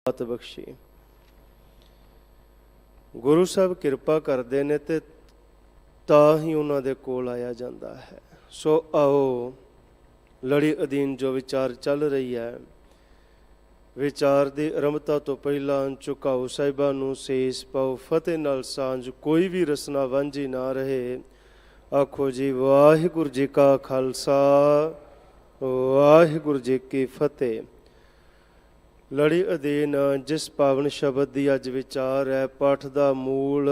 ਦਾਤ ਬਖਸ਼ੀ। ਗੁਰੂ ਸਾਹਿਬ ਕਿਰਪਾ ਕਰਦੇ ਨੇ ਤੇ ਤਾਂ ਹੀ ਉਹਨਾਂ ਦੇ ਕੋਲ ਆਇਆ ਜਾਂਦਾ ਹੈ। ਸੋ ਆਓ ਲੜੀ ਅਧੀਨ ਜੋ ਵਿਚਾਰ ਚੱਲ ਰਹੀ ਹੈ, ਵਿਚਾਰ ਦੀ ਆਰੰਭਤਾ ਤੋਂ ਪਹਿਲਾਂ ਝੁਕਾਓ ਸਾਹਿਬਾਂ ਨੂੰ ਸੀਸ ਪਾਓ, ਫਤਿਹ ਨਾਲ ਸਾਂਝ ਕੋਈ ਵੀ ਰਸਨਾ ਵਾਂਝੀ ਨਾ ਰਹੇ। ਆਖੋ ਜੀ ਵਾਹਿਗੁਰੂ ਜੀ ਕਾ ਖਾਲਸਾ, ਵਾਹਿਗੁਰੂ ਜੀ ਕੀ ਫਤਿਹ। ਲੜੀ ਅਧੀਨ ਜਿਸ ਪਾਵਨ ਸ਼ਬਦ ਦੀ ਅੱਜ ਵਿਚਾਰ ਹੈ, ਪਾਠ ਦਾ ਮੂਲ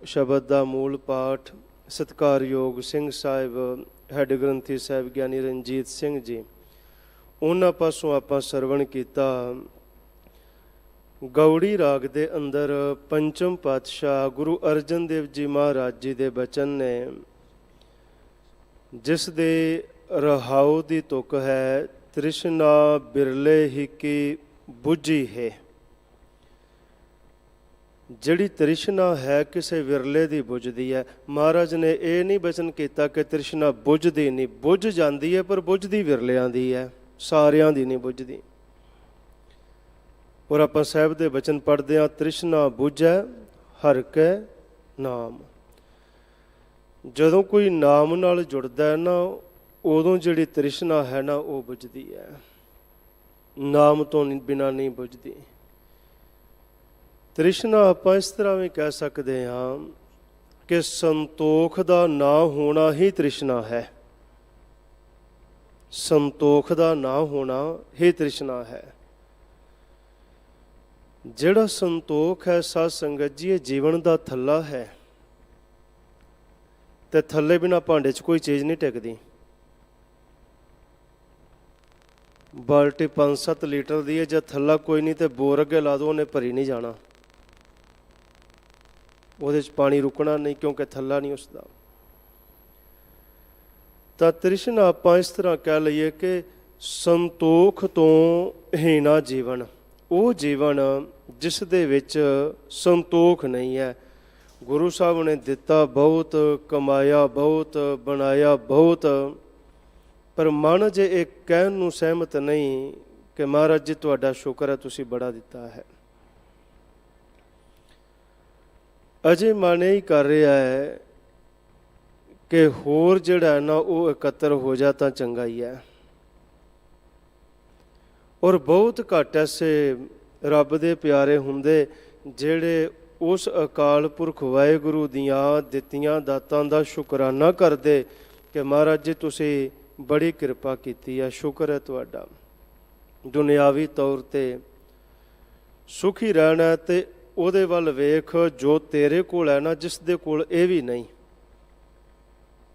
ਸ਼ਬਦ ਦਾ ਮੂਲ ਪਾਠ ਸਤਿਕਾਰਯੋਗ ਸਿੰਘ ਸਾਹਿਬ ਹੈੱਡ ਗ੍ਰੰਥੀ ਸਾਹਿਬ ਗਿਆਨੀ ਰਣਜੀਤ ਸਿੰਘ ਜੀ, ਉਹਨਾਂ ਪਾਸੋਂ ਆਪਾਂ ਸਰਵਣ ਕੀਤਾ। ਗੌੜੀ ਰਾਗ ਦੇ ਅੰਦਰ ਪੰਚਮ ਪਾਤਸ਼ਾਹ ਗੁਰੂ ਅਰਜਨ ਦੇਵ ਜੀ ਮਹਾਰਾਜ ਜੀ ਦੇ ਬਚਨ ਨੇ, ਜਿਸ ਦੇ ਰਹਾਉ ਦੀ ਤੁਕ ਹੈ, ਤ੍ਰਿਸ਼ਨਾ ਬਿਰਲੇ ਹੀ ਕੀ ਬੁੱਝੀ ਹੈ। ਜਿਹੜੀ ਤ੍ਰਿਸ਼ਨਾ ਹੈ ਕਿਸੇ ਵਿਰਲੇ ਦੀ ਬੁੱਝਦੀ ਹੈ। ਮਹਾਰਾਜ ਨੇ ਇਹ ਨਹੀਂ ਬਚਨ ਕੀਤਾ ਕਿ ਤ੍ਰਿਸ਼ਨਾ ਬੁੱਝਦੀ ਨਹੀਂ, ਬੁੱਝ ਜਾਂਦੀ ਹੈ ਪਰ ਬੁੱਝਦੀ ਵਿਰਲਿਆਂ ਦੀ ਹੈ, ਸਾਰਿਆਂ ਦੀ ਨਹੀਂ ਬੁੱਝਦੀ। ਔਰ ਆਪਾਂ ਸਾਹਿਬ ਦੇ ਬਚਨ ਪੜ੍ਹਦੇ ਹਾਂ, ਤ੍ਰਿਸ਼ਨਾ ਬੁੱਝੈ ਹਰਿ ਕੈ ਨਾਮ। ਜਦੋਂ ਕੋਈ ਨਾਮ ਨਾਲ ਜੁੜਦਾ ਹੈ ਨਾ, ਉਦੋਂ ਜਿਹੜੀ ਤ੍ਰਿਸ਼ਨਾ ਹੈ ਨਾ ਉਹ ਬੁੱਝਦੀ ਹੈ, ਨਾਮ ਤੋਂ ਬਿਨਾਂ ਨਹੀਂ ਬੁੱਝਦੀ। ਤ੍ਰਿਸ਼ਨਾ ਆਪਾਂ ਇਸ ਤਰ੍ਹਾਂ ਵੀ ਕਹਿ ਸਕਦੇ ਹਾਂ ਕਿ ਸੰਤੋਖ ਦਾ ਨਾ ਹੋਣਾ ਹੀ ਤ੍ਰਿਸ਼ਨਾ ਹੈ। ਸੰਤੋਖ ਦਾ ਨਾ ਹੋਣਾ ਹੀ ਤ੍ਰਿਸ਼ਨਾ ਹੈ। ਜਿਹੜਾ ਸੰਤੋਖ ਹੈ ਸਾਧ ਸੰਗਤ ਜੀ, ਇਹ ਜੀਵਨ ਦਾ ਥੱਲਾ ਹੈ, ਤੇ ਥੱਲੇ ਬਿਨਾਂ ਭਾਂਡੇ 'ਚ ਕੋਈ ਚੀਜ਼ ਨਹੀਂ ਟਿਕਦੀ। ਬਾਲਟੀ 5-7 ਲੀਟਰ ਦੀ ਹੈ, ਜੇ ਥੱਲਾ ਕੋਈ ਨਹੀਂ ਤੇ ਬੋਰ ਅੱਗੇ ਲਾ ਦਿਓ, ਉਹਨੇ ਭਰੀ ਨਹੀਂ ਜਾਣਾ, ਉਹਦੇ 'ਚ ਪਾਣੀ ਰੁਕਣਾ ਨਹੀਂ, ਕਿਉਂਕਿ ਥੱਲਾ ਨਹੀਂ ਉਸਦਾ। ਤਾਂ ਤ੍ਰਿਸ਼ਨਾ ਆਪਾਂ ਇਸ ਤਰ੍ਹਾਂ ਕਹਿ ਲਈਏ ਕਿ ਸੰਤੋਖ ਤੋਂ ਹੀਣਾ ਜੀਵਨ, ਉਹ ਜੀਵਨ ਜਿਸ ਦੇ ਵਿੱਚ ਸੰਤੋਖ ਨਹੀਂ ਹੈ। ਗੁਰੂ ਸਾਹਿਬ ਨੇ ਦਿੱਤਾ ਬਹੁਤ, ਕਮਾਇਆ ਬਹੁਤ, ਬਣਾਇਆ ਬਹੁਤ, ਪਰ ਮਨ ਜੇ ਇਹ ਕਹਿਣ ਨੂੰ ਸਹਿਮਤ ਨਹੀਂ ਕਿ ਮਹਾਰਾਜ ਜੀ ਤੁਹਾਡਾ ਸ਼ੁਕਰ ਹੈ, ਤੁਸੀਂ ਬੜਾ ਦਿੱਤਾ ਹੈ, ਅਜੇ ਮਨ ਇਹ ਕਰ ਰਿਹਾ ਹੈ ਕਿ ਹੋਰ ਜਿਹੜਾ ਹੈ ਨਾ ਉਹ ਇਕੱਤਰ ਹੋ ਜਾ ਤਾਂ ਚੰਗਾ ਹੀ ਹੈ। ਔਰ ਬਹੁਤ ਘੱਟ ਐਸੇ ਰੱਬ ਦੇ ਪਿਆਰੇ ਹੁੰਦੇ ਜਿਹੜੇ ਉਸ ਅਕਾਲ ਪੁਰਖ ਵਾਹਿਗੁਰੂ ਦੀਆਂ ਦਿੱਤੀਆਂ ਦਾਤਾਂ ਦਾ ਸ਼ੁਕਰਾਨਾ ਕਰਦੇ ਕਿ ਮਹਾਰਾਜ ਜੀ ਤੁਸੀਂ ਬੜੀ ਕਿਰਪਾ ਕੀਤੀ ਹੈ, ਸ਼ੁਕਰ ਹੈ ਤੁਹਾਡਾ। ਦੁਨਿਆਵੀ ਤੌਰ 'ਤੇ ਸੁਖੀ ਰਹਿਣਾ ਤੇ ਉਹਦੇ ਵੱਲ ਵੇਖ ਜੋ ਤੇਰੇ ਕੋਲ ਹੈ ਨਾ, ਜਿਸ ਦੇ ਕੋਲ ਇਹ ਵੀ ਨਹੀਂ,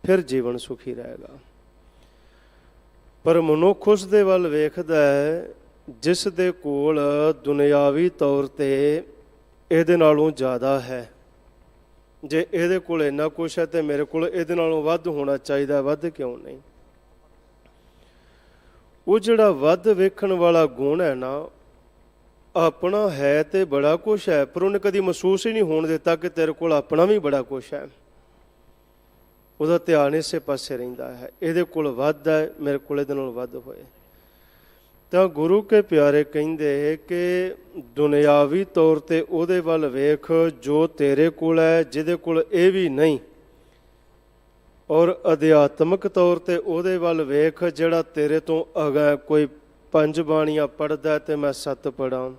ਫਿਰ ਜੀਵਨ ਸੁਖੀ ਰਹੇਗਾ। ਪਰ ਮਨੁੱਖ ਉਸ ਦੇ ਵੱਲ ਵੇਖਦਾ ਹੈ ਜਿਸ ਦੇ ਕੋਲ ਦੁਨਿਆਵੀ ਤੌਰ 'ਤੇ ਇਹਦੇ ਨਾਲੋਂ ਜ਼ਿਆਦਾ ਹੈ। ਜੇ ਇਹਦੇ ਕੋਲ ਇੰਨਾ ਕੁਛ ਹੈ ਤੇ ਮੇਰੇ ਕੋਲ ਇਹਦੇ ਨਾਲੋਂ ਵੱਧ ਹੋਣਾ ਚਾਹੀਦਾ, ਵੱਧ ਕਿਉਂ ਨਹੀਂ? ਉਹ ਜਿਹੜਾ ਵੱਧ ਵੇਖਣ ਵਾਲਾ ਗੁਣ ਹੈ ਨਾ, ਆਪਣਾ ਹੈ ਤੇ ਬੜਾ ਕੁਛ ਹੈ, ਪਰ ਉਹਨੇ ਕਦੀ ਮਹਿਸੂਸ ਹੀ ਨਹੀਂ ਹੋਣ ਦਿੱਤਾ ਕਿ ਤੇਰੇ ਕੋਲ ਆਪਣਾ ਵੀ ਬੜਾ ਕੁਛ ਹੈ। ਉਹਦਾ ਧਿਆਨ ਇਸੇ ਪਾਸੇ ਰਹਿੰਦਾ ਹੈ, ਇਹਦੇ ਕੋਲ ਵੱਧ ਹੈ, ਮੇਰੇ ਕੋਲ ਇਹਦੇ ਨਾਲ ਵੱਧ ਹੋਏ। ਤਾਂ ਗੁਰੂ ਕੇ ਪਿਆਰੇ ਕਹਿੰਦੇ ਕਿ ਦੁਨਿਆਵੀ ਤੌਰ 'ਤੇ ਉਹਦੇ ਵੱਲ ਵੇਖ ਜੋ ਤੇਰੇ ਕੋਲ ਹੈ, ਜਿਹਦੇ ਕੋਲ ਇਹ ਵੀ ਨਹੀਂ। ਔਰ ਅਧਿਆਤਮਿਕ ਤੌਰ 'ਤੇ ਉਹਦੇ ਵੱਲ ਵੇਖ ਜਿਹੜਾ ਤੇਰੇ ਤੋਂ ਅਗਾਂਹ, ਕੋਈ 5 ਬਾਣੀਆਂ ਪੜ੍ਹਦਾ ਤੇ ਮੈਂ 7 ਪੜ੍ਹਾਂ,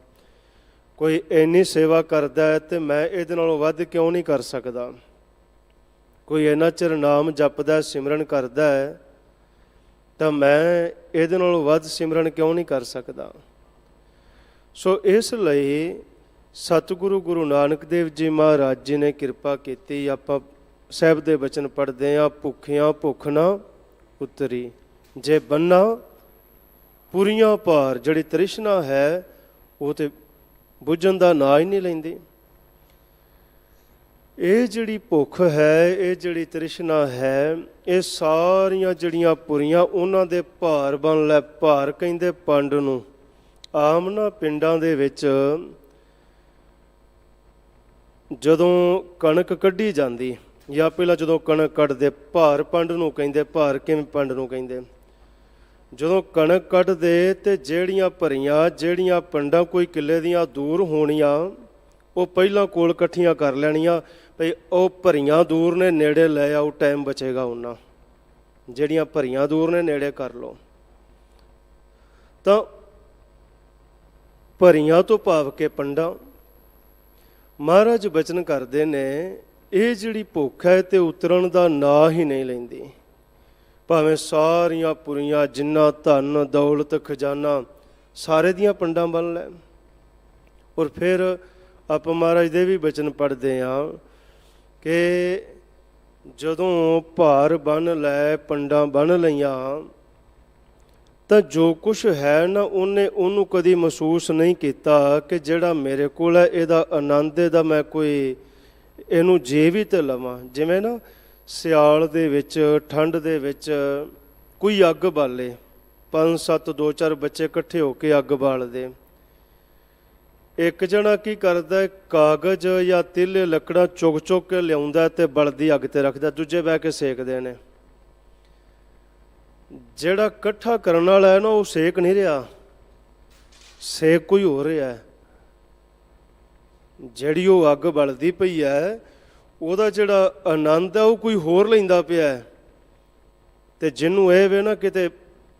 ਕੋਈ ਇੰਨੀ ਸੇਵਾ ਕਰਦਾ ਹੈ ਤੇ ਮੈਂ ਇਹਦੇ ਨਾਲੋਂ ਵੱਧ ਕਿਉਂ ਨਹੀਂ ਕਰ ਸਕਦਾ, ਕੋਈ ਇੰਨਾ ਚਿਰ ਨਾਮ ਜਪਦਾ ਸਿਮਰਨ ਕਰਦਾ ਹੈ ਤਾਂ ਮੈਂ ਇਹਦੇ ਨਾਲੋਂ ਵੱਧ ਸਿਮਰਨ ਕਿਉਂ ਨਹੀਂ ਕਰ ਸਕਦਾ। ਸੋ ਇਸ ਲਈ ਸਤਿਗੁਰੂ ਗੁਰੂ ਨਾਨਕ ਦੇਵ ਜੀ ਮਹਾਰਾਜ ਜੀ ਨੇ ਕਿਰਪਾ ਕੀਤੀ। ਆਪਾਂ ਸਾਹਿਬ ਦੇ ਬਚਨ ਪੜ੍ਹਦੇ ਹਾਂ, ਭੁੱਖਿਆਂ ਭੁੱਖ ਨਾ ਉਤਰੀ, ਜੇ ਬੰਨਾ ਪੁਰੀਆਂ ਭਾਰ। ਜਿਹੜੀ ਤ੍ਰਿਸ਼ਨਾ ਹੈ ਉਹ ਤੇ ਬੁੱਝਣ ਦਾ ਨਾਂ ਹੀ ਨਹੀਂ ਲੈਂਦੀ। ਇਹ ਜਿਹੜੀ ਭੁੱਖ ਹੈ, ਇਹ ਜਿਹੜੀ ਤ੍ਰਿਸ਼ਨਾ ਹੈ, ਇਹ ਸਾਰੀਆਂ ਜਿਹੜੀਆਂ ਪੁਰੀਆਂ ਉਹਨਾਂ ਦੇ ਭਾਰ ਬਣ ਲੈ। ਭਾਰ ਕਹਿੰਦੇ ਪੰਡ ਨੂੰ। ਆਮ ਨਾ ਪਿੰਡਾਂ ਦੇ ਵਿੱਚ ਜਦੋਂ ਕਣਕ ਕੱਢੀ ਜਾਂਦੀ, ਜਾਂ ਪਹਿਲਾਂ ਜਦੋਂ ਕਣਕ ਕੱਢਦੇ, ਭਾਰ ਪੰਡ ਨੂੰ ਕਹਿੰਦੇ। ਭਾਰ ਕਿਵੇਂ ਪੰਡ ਨੂੰ ਕਹਿੰਦੇ? ਜਦੋਂ ਕਣਕ ਕੱਢਦੇ ਤੇ ਜਿਹੜੀਆਂ ਭਰੀਆਂ ਜਿਹੜੀਆਂ ਪੰਡਾਂ ਕੋਈ ਕਿੱਲੇ ਦੀਆਂ ਦੂਰ ਹੋਣੀਆਂ ਉਹ ਪਹਿਲਾਂ ਕੋਲ ਇਕੱਠੀਆਂ ਕਰ ਲੈਣੀਆਂ ਭਈ ਉਹ ਭਰੀਆਂ ਦੂਰ ਨੇ ਨੇੜੇ ਲੈ ਆਓ, ਟਾਈਮ ਬਚੇਗਾ ਉਹਨਾਂ। ਜਿਹੜੀਆਂ ਭਰੀਆਂ ਦੂਰ ਨੇ ਨੇੜੇ ਕਰ ਲਓ। ਤਾਂ ਭਰੀਆਂ ਤੋਂ ਭਾਵ ਕੇ ਪੰਡਾਂ। ਮਹਾਰਾਜ ਬਚਨ ਕਰਦੇ ਨੇ ਇਹ ਜਿਹੜੀ ਭੁੱਖ ਹੈ ਤੇ ਉਤਰਨ ਦਾ ਨਾਂ ਹੀ ਨਹੀਂ ਲੈਂਦੀ। ਭਾਵੇਂ ਸਾਰੀਆਂ ਪੁਰੀਆਂ ਜਿੰਨਾ ਧਨ ਦੌਲਤ ਖਜ਼ਾਨਾ ਸਾਰੇ ਦੀਆਂ ਪੰਡਾਂ ਬਣ ਲੈ। ਔਰ ਫਿਰ ਆਪਾਂ ਮਹਾਰਾਜ ਦੇ ਵੀ ਬਚਨ ਪੜ੍ਹਦੇ ਹਾਂ ਕਿ ਜਦੋਂ ਭਾਰ ਬੰਨ ਲੈ ਪੰਡਾਂ ਬੰਨ ਲਈਆਂ ਤਾਂ ਜੋ ਕੁਛ ਹੈ ਨਾ ਉਹਨੂੰ ਕਦੀ ਮਹਿਸੂਸ ਨਹੀਂ ਕੀਤਾ ਕਿ ਜਿਹੜਾ ਮੇਰੇ ਕੋਲ ਹੈ ਇਹਦਾ ਆਨੰਦ ਇਹਦਾ ਮੈਂ ਕੋਈ ਇਹਨੂੰ ਜੀਵਿਤ ਲਵਾਂ। ਜਿਵੇਂ ਨਾ ਸਿਆਲ ਦੇ ਵਿੱਚ ਠੰਡ ਦੇ ਵਿੱਚ ਕੋਈ ਅੱਗ ਬਾਲੇ, 5-7 2-4 ਬੱਚੇ ਇਕੱਠੇ ਹੋ ਕੇ ਅੱਗ ਬਾਲਦੇ। ਇੱਕ ਜਣਾ ਕੀ ਕਰਦਾ, ਕਾਗਜ਼ ਜਾਂ ਤਿੱਲੇ ਲੱਕੜਾਂ ਚੁੱਕ ਚੁੱਕ ਕੇ ਲਿਆਉਂਦਾ ਤੇ ਬਲਦੀ ਅੱਗ ਤੇ ਰੱਖਦਾ, ਦੂਜੇ ਬਹਿ ਕੇ ਸੇਕਦੇ ਨੇ। ਜਿਹੜਾ ਇਕੱਠਾ ਕਰਨ ਵਾਲਾ ਹੈ ਨਾ ਉਹ ਸੇਕ ਨਹੀਂ ਰਿਹਾ, ਸੇਕ ਕੋਈ ਹੋ ਰਿਹਾ। ਜਿਹੜੀ ਉਹ ਅੱਗ ਬਲਦੀ ਪਈ ਹੈ ਉਹਦਾ ਜਿਹੜਾ ਆਨੰਦ ਹੈ ਉਹ ਕੋਈ ਹੋਰ ਲੈਂਦਾ ਪਿਆ। ਤੇ ਜਿਹਨੂੰ ਇਹ ਵੇ ਨਾ ਕਿਤੇ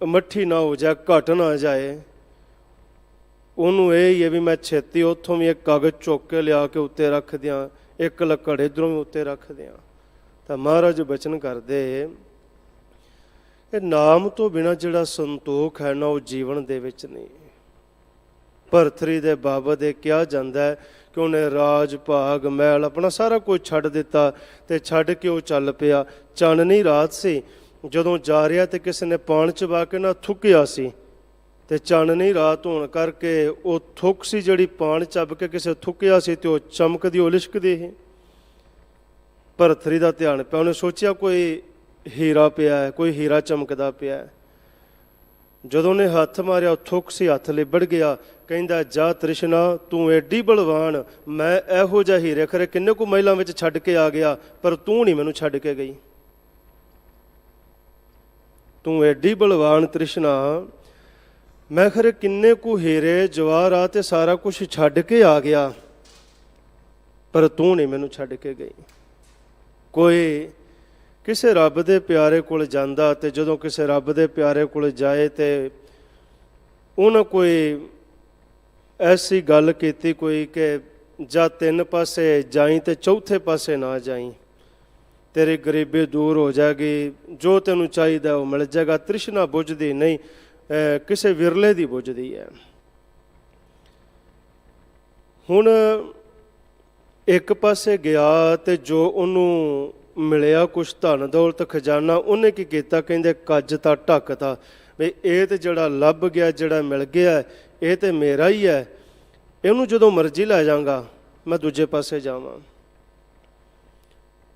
ਮੱਠੀ ਨਾ ਹੋ ਜਾਏ, ਘਟ ਨਾ ਜਾਏ, ਉਹਨੂੰ ਇਹ ਹੀ ਹੈ ਵੀ ਮੈਂ ਛੇਤੀ ਉੱਥੋਂ ਵੀ ਇੱਕ ਕਾਗਜ਼ ਚੁੱਕ ਕੇ ਲਿਆ ਕੇ ਉੱਤੇ ਰੱਖ ਦਿਆਂ, ਇੱਕ ਲੱਕੜ ਇੱਧਰੋਂ ਵੀ ਉੱਤੇ ਰੱਖ ਦਿਆਂ। ਤਾਂ ਮਹਾਰਾਜ ਬਚਨ ਕਰਦੇ ਇਹ ਨਾਮ ਤੋਂ ਬਿਨਾਂ ਜਿਹੜਾ ਸੰਤੋਖ ਹੈ ਨਾ ਉਹ ਜੀਵਨ ਦੇ ਵਿੱਚ ਨਹੀਂ। ਭਰਥਰੀ ਦੇ ਬਾਬਤ ਇਹ ਕਿਹਾ ਜਾਂਦਾ ਹੈ ਕਿ ਉਹਨੇ ਰਾਜ ਭਾਗ ਮਹਿਲ ਆਪਣਾ ਸਾਰਾ ਕੁਝ ਛੱਡ ਦਿੱਤਾ ਤੇ ਛੱਡ ਕੇ ਉਹ ਚੱਲ ਪਿਆ। ਚਾਨਣੀ ਰਾਤ ਸੀ, ਜਦੋਂ ਜਾ ਰਿਹਾ ਤੇ ਕਿਸੇ ਨੇ ਪਾਣ ਚਬਾ ਕੇ ਨਾ ਥੁੱਕਿਆ ਸੀ ਤੇ ਚਾਨਣੀ ਰਾਤ ਹੋਣ ਕਰਕੇ ਉਹ ਥੁੱਕ ਸੀ ਜਿਹੜੀ ਪਾਣ ਚੱਬ ਕੇ ਕਿਸੇ ਥੁੱਕਿਆ ਸੀ ਤੇ ਉਹ ਚਮਕਦੀ ਉਹ ਲਿਸ਼ਕਦੀ ਸੀ। ਭਰਥਰੀ ਦਾ ਧਿਆਨ ਪਿਆ, ਉਹਨੇ ਸੋਚਿਆ ਕੋਈ ਹੀਰਾ ਪਿਆ ਹੈ, ਕੋਈ ਹੀਰਾ ਚਮਕਦਾ ਪਿਆ। ਜਦੋਂ ਨੇ ਹੱਥ ਮਾਰਿਆ ਉਹ ਥੁੱਕ ਸੀ, ਹੱਥ ਲਿਬੜ ਗਿਆ। ਕਹਿੰਦਾ ਜਾ ਤ੍ਰਿਸ਼ਨਾ ਤੂੰ ਐਡੀ ਬਲਵਾਨ, ਮੈਂ ਇਹੋ ਜਿਹਾ ਹੀਰੇ ਖਰੇ ਕਿੰਨੇ ਕੁ ਮਹਿਲਾਂ ਵਿੱਚ ਛੱਡ ਕੇ ਆ ਗਿਆ, ਪਰ ਤੂੰ ਨਹੀਂ ਮੈਨੂੰ ਛੱਡ ਕੇ ਗਈ। ਤੂੰ ਐਡੀ ਬਲਵਾਨ ਤ੍ਰਿਸ਼ਨਾ, ਮੈਂ ਖਰੇ ਕਿੰਨੇ ਕੁ ਹੀਰੇ ਜਵਾਹਰਾਤ ਤੇ ਸਾਰਾ ਕੁਛ ਛੱਡ ਕੇ ਆ ਗਿਆ, ਪਰ ਤੂੰ ਨਹੀਂ ਮੈਨੂੰ ਛੱਡ ਕੇ ਗਈ। ਕੋਈ ਕਿਸੇ ਰੱਬ ਦੇ ਪਿਆਰੇ ਕੋਲ ਜਾਂਦਾ ਤੇ ਜਦੋਂ ਕਿਸੇ ਰੱਬ ਦੇ ਪਿਆਰੇ ਕੋਲ ਜਾਏ ਤੇ ਉਹਨਾਂ ਕੋਈ ਐਸੀ ਗੱਲ ਕੀਤੀ ਕੋਈ ਕਿ ਜਾਂ 3 ਪਾਸੇ ਜਾਈ ਤੇ ਚੌਥੇ ਪਾਸੇ ਨਾ ਜਾਈ, ਤੇਰੀ ਗਰੀਬੀ ਦੂਰ ਹੋ ਜਾਏਗੀ, ਜੋ ਤੈਨੂੰ ਚਾਹੀਦਾ ਉਹ ਮਿਲ ਜਾਏਗਾ। ਤ੍ਰਿਸ਼ਨਾ ਬੁੱਝਦੀ ਨਹੀਂ, ਕਿਸੇ ਵਿਰਲੇ ਦੀ ਬੁੱਝਦੀ ਹੈ। ਹੁਣ ਇੱਕ ਪਾਸੇ ਗਿਆ ਤੇ ਜੋ ਉਹਨੂੰ ਮਿਲਿਆ ਕੁਛ ਧਨ ਦੌਲਤ ਖਜ਼ਾਨਾ, ਉਹਨੇ ਕੀ ਕੀਤਾ, ਕਹਿੰਦੇ ਕੱਜ ਤਾਂ ਢੱਕਤਾ ਵੀ ਇਹ ਤੇ ਜਿਹੜਾ ਲੱਭ ਗਿਆ ਜਿਹੜਾ ਮਿਲ ਗਿਆ ਇਹ ਤੇ ਮੇਰਾ ਹੀ ਹੈ, ਇਹਨੂੰ ਜਦੋਂ ਮਰਜ਼ੀ ਲੈ ਜਾਵਾਂਗਾ, ਮੈਂ ਦੂਜੇ ਪਾਸੇ ਜਾਵਾਂ।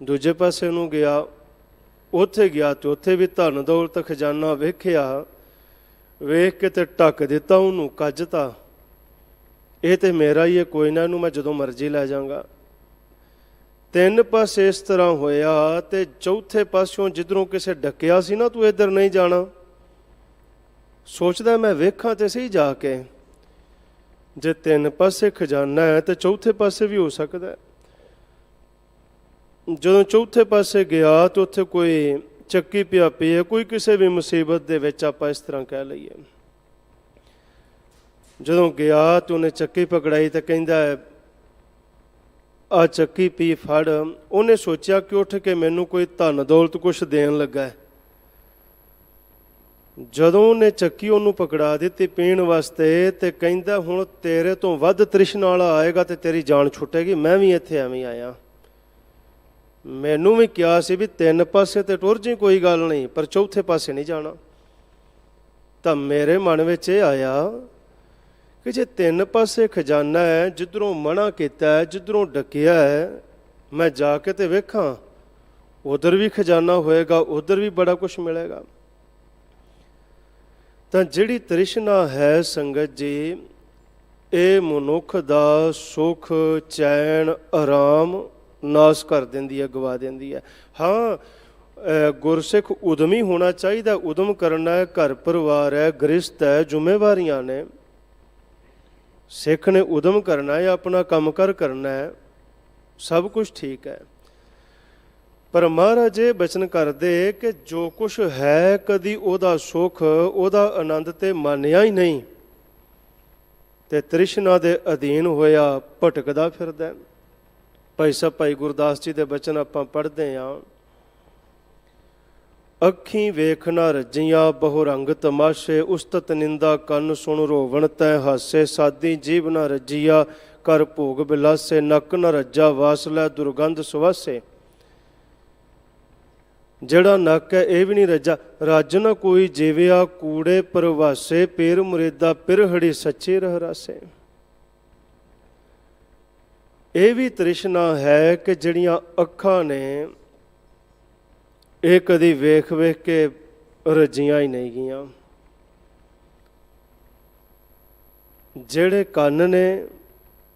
ਦੂਜੇ ਪਾਸੇ ਨੂੰ ਗਿਆ, ਉੱਥੇ ਗਿਆ ਤੇ ਉੱਥੇ ਵੀ ਧਨ ਦੌਲਤ ਖਜ਼ਾਨਾ ਵੇਖਿਆ, ਵੇਖ ਕੇ ਤੇ ਢੱਕ ਦਿੱਤਾ ਉਹਨੂੰ, ਕੱਜਤਾ, ਇਹ ਤੇ ਮੇਰਾ ਹੀ ਹੈ, ਕੋਈ ਨਾ ਇਹਨੂੰ ਮੈਂ ਜਦੋਂ ਮਰਜ਼ੀ ਲੈ ਜਾਵਾਂਗਾ। 3 ਪਾਸੇ ਇਸ ਤਰ੍ਹਾਂ ਹੋਇਆ ਤੇ ਚੌਥੇ ਪਾਸਿਓਂ ਜਿੱਧਰੋਂ ਕਿਸੇ ਡੱਕਿਆ ਸੀ ਨਾ ਤੂੰ ਇੱਧਰ ਨਹੀਂ ਜਾਣਾ, ਸੋਚਦਾ ਮੈਂ ਵੇਖਾਂ ਤੇ ਸਹੀ ਜਾ ਕੇ, ਜੇ 3 ਪਾਸੇ ਖਜ਼ਾਨਾ ਹੈ ਤੇ ਚੌਥੇ ਪਾਸੇ ਵੀ ਹੋ ਸਕਦਾ। ਜਦੋਂ ਚੌਥੇ ਪਾਸੇ ਗਿਆ ਤੇ ਉੱਥੇ ਕੋਈ ਚੱਕੀ ਪਿਆ ਪਈ ਹੈ, ਕੋਈ ਕਿਸੇ ਵੀ ਮੁਸੀਬਤ ਦੇ ਵਿੱਚ ਆਪਾਂ ਇਸ ਤਰ੍ਹਾਂ ਕਹਿ ਲਈਏ। ਜਦੋਂ ਗਿਆ ਤੇ ਉਹਨੇ ਚੱਕੀ ਪਕੜਾਈ ਤੇ ਕਹਿੰਦਾ ਆ ਚੱਕੀ ਪੀ ਫੜ। ਉਹਨੇ ਸੋਚਿਆ ਕਿ ਉੱਠ ਕੇ ਮੈਨੂੰ ਕੋਈ ਧਨ ਦੌਲਤ ਕੁਛ ਦੇਣ ਲੱਗਾ। ਜਦੋਂ ਉਹਨੇ ਚੱਕੀ ਉਹਨੂੰ ਪਕੜਾ ਦਿੱਤੀ ਪੀਣ ਵਾਸਤੇ ਤੇ ਕਹਿੰਦਾ ਹੁਣ ਤੇਰੇ ਤੋਂ ਵੱਧ ਤ੍ਰਿਸ਼ਨਾ ਵਾਲਾ ਆਏਗਾ ਤੇ ਤੇਰੀ ਜਾਨ ਛੁੱਟੇਗੀ। ਮੈਂ ਵੀ ਇੱਥੇ ਐਵੇਂ ਆਇਆ, ਮੈਨੂੰ ਵੀ ਕਿਹਾ ਸੀ ਵੀ 3 ਪਾਸੇ ਤੇ ਟੁਰ ਜੀ ਕੋਈ ਗੱਲ ਨਹੀਂ, ਪਰ ਚੌਥੇ ਪਾਸੇ ਨਹੀਂ ਜਾਣਾ। ਤਾਂ ਮੇਰੇ ਮਨ ਵਿੱਚ ਇਹ ਆਇਆ ਕਿ ਜੇ 3 ਪਾਸੇ ਖਜ਼ਾਨਾ ਹੈ, ਜਿੱਧਰੋਂ ਮਨਾ ਕੀਤਾ ਹੈ, ਜਿੱਧਰੋਂ ਡੱਕਿਆ ਹੈ, ਮੈਂ ਜਾ ਕੇ ਤੇ ਵੇਖਾਂ, ਉਧਰ ਵੀ ਖਜ਼ਾਨਾ ਹੋਏਗਾ, ਉਧਰ ਵੀ ਬੜਾ ਕੁਛ ਮਿਲੇਗਾ। ਤਾਂ ਜਿਹੜੀ ਤ੍ਰਿਸ਼ਨਾ ਹੈ ਸੰਗਤ ਜੀ, ਇਹ ਮਨੁੱਖ ਦਾ ਸੁੱਖ ਚੈਨ ਆਰਾਮ ਨਾਸ ਕਰ ਦਿੰਦੀ ਹੈ, ਗਵਾ ਦਿੰਦੀ ਹੈ। ਹਾਂ, ਗੁਰਸਿੱਖ ਉਦਮੀ ਹੋਣਾ ਚਾਹੀਦਾ। ਉਦਮ ਕਰਨਾ ਹੈ, ਘਰ ਪਰਿਵਾਰ ਹੈ, ਗ੍ਰਸਤ ਹੈ, ਜ਼ਿੰਮੇਵਾਰੀਆਂ ਨੇ। ਸਿੱਖ ਨੇ ਉਦਮ ਕਰਨਾ ਹੈ, ਆਪਣਾ ਕੰਮ ਕਾਰ ਕਰਨਾ ਹੈ, ਸਭ ਕੁਝ ਠੀਕ ਹੈ। ਪਰ ਮਹਾਰਾਜ ਇਹ ਬਚਨ ਕਰਦੇ ਕਿ ਜੋ ਕੁਛ ਹੈ ਕਦੀ ਉਹਦਾ ਸੁੱਖ, ਉਹਦਾ ਆਨੰਦ ਤੇ ਮੰਨਿਆ ਹੀ ਨਹੀਂ, ਤੇ ਤ੍ਰਿਸ਼ਨਾ ਦੇ ਅਧੀਨ ਹੋਇਆ ਭਟਕਦਾ ਫਿਰਦਾ। ਭਾਈ ਸਾਹਿਬ ਭਾਈ ਗੁਰਦਾਸ ਜੀ ਦੇ ਬਚਨ ਆਪਾਂ ਪੜ੍ਹਦੇ ਹਾਂ। ਅੱਖੀਂ ਵੇਖ ਨਾ ਰੱਜੀਆਂ ਬਹੁ ਰੰਗ ਤਮਾਸ਼ੇ, ਉਸਤਤ ਨਿੰਦਾ ਕੰਨ ਸੁਣ ਰੋਵਣ ਤੈ ਹਾਸੇ, ਸਾਦੀ ਜੀਭ ਨਾ ਰੱਜੀਆ ਕਰ ਭੋਗ ਬਿਲਾਸੇ, ਨੱਕ ਨਾ ਰੱਜਾ ਵਾਸ ਲੈ ਦੁਰਗੰਧ ਸੁਵਾਸੇ। ਜਿਹੜਾ ਨੱਕ ਹੈ ਇਹ ਵੀ ਨਹੀਂ ਰੱਜਾ, ਰੱਜ ਨਾ ਕੋਈ ਜੀਵਿਆ ਕੂੜੇ ਪ੍ਰਵਾਸੇ, ਪੇਰ ਮੁਰੇਦਾ ਪਿਰਹੜੀ ਸੱਚੇ ਰਹਿਰਾਸੇ। ਇਹ ਵੀ ਤ੍ਰਿਸ਼ਨਾ ਹੈ ਕਿ ਜਿਹੜੀਆਂ ਅੱਖਾਂ ਨੇ ਇਹ ਕਦੀ ਵੇਖ ਵੇਖ ਕੇ ਰੱਜੀਆਂ ਹੀ ਨਹੀਂ ਗਈਆਂ। ਜਿਹੜੇ ਕੰਨ ਨੇ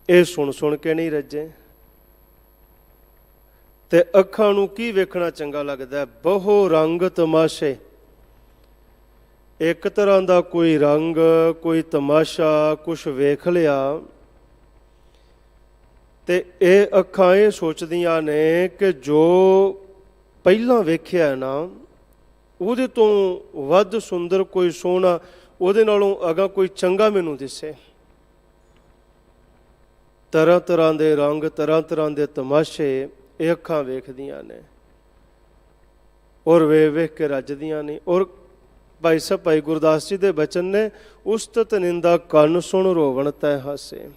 ਇਹ ਸੁਣ ਸੁਣ ਕੇ ਨਹੀਂ ਰੱਜੇ। ਤੇ ਅੱਖਾਂ ਨੂੰ ਕੀ ਵੇਖਣਾ ਚੰਗਾ ਲੱਗਦਾ? ਬਹੁ ਰੰਗ ਤਮਾਸ਼ੇ। ਇੱਕ ਤਰ੍ਹਾਂ ਦਾ ਕੋਈ ਰੰਗ, ਕੋਈ ਤਮਾਸ਼ਾ ਕੁਛ ਵੇਖ ਲਿਆ ਤੇ ਇਹ ਅੱਖਾਂ ਇਹ ਸੋਚਦੀਆਂ ਨੇ ਕਿ ਜੋ ਪਹਿਲਾਂ ਵੇਖਿਆ ਨਾ ਉਹਦੇ ਤੋਂ ਵੱਧ ਸੁੰਦਰ ਕੋਈ ਸੋਹਣਾ, ਉਹਦੇ ਨਾਲੋਂ ਅਗਾ ਕੋਈ ਚੰਗਾ ਮੈਨੂੰ ਦਿਸੇ। ਤਰ੍ਹਾਂ ਤਰ੍ਹਾਂ ਦੇ ਰੰਗ, ਤਰ੍ਹਾਂ ਤਰ੍ਹਾਂ ਦੇ ਤਮਾਸ਼ੇ ਇਹ ਅੱਖਾਂ ਵੇਖਦੀਆਂ ਨੇ ਔਰ ਵੇਖ ਵੇਖ ਕੇ ਰੱਜਦੀਆਂ ਨੇ। ਔਰ ਭਾਈ ਸਾਹਿਬ ਭਾਈ ਗੁਰਦਾਸ ਜੀ ਦੇ ਬਚਨ ਨੇ, ਉਸਤਤ ਨਿੰਦਾ ਕੰਨ ਸੁਣ ਰੋਵਣ ਤੈ ਹਾਸੇ।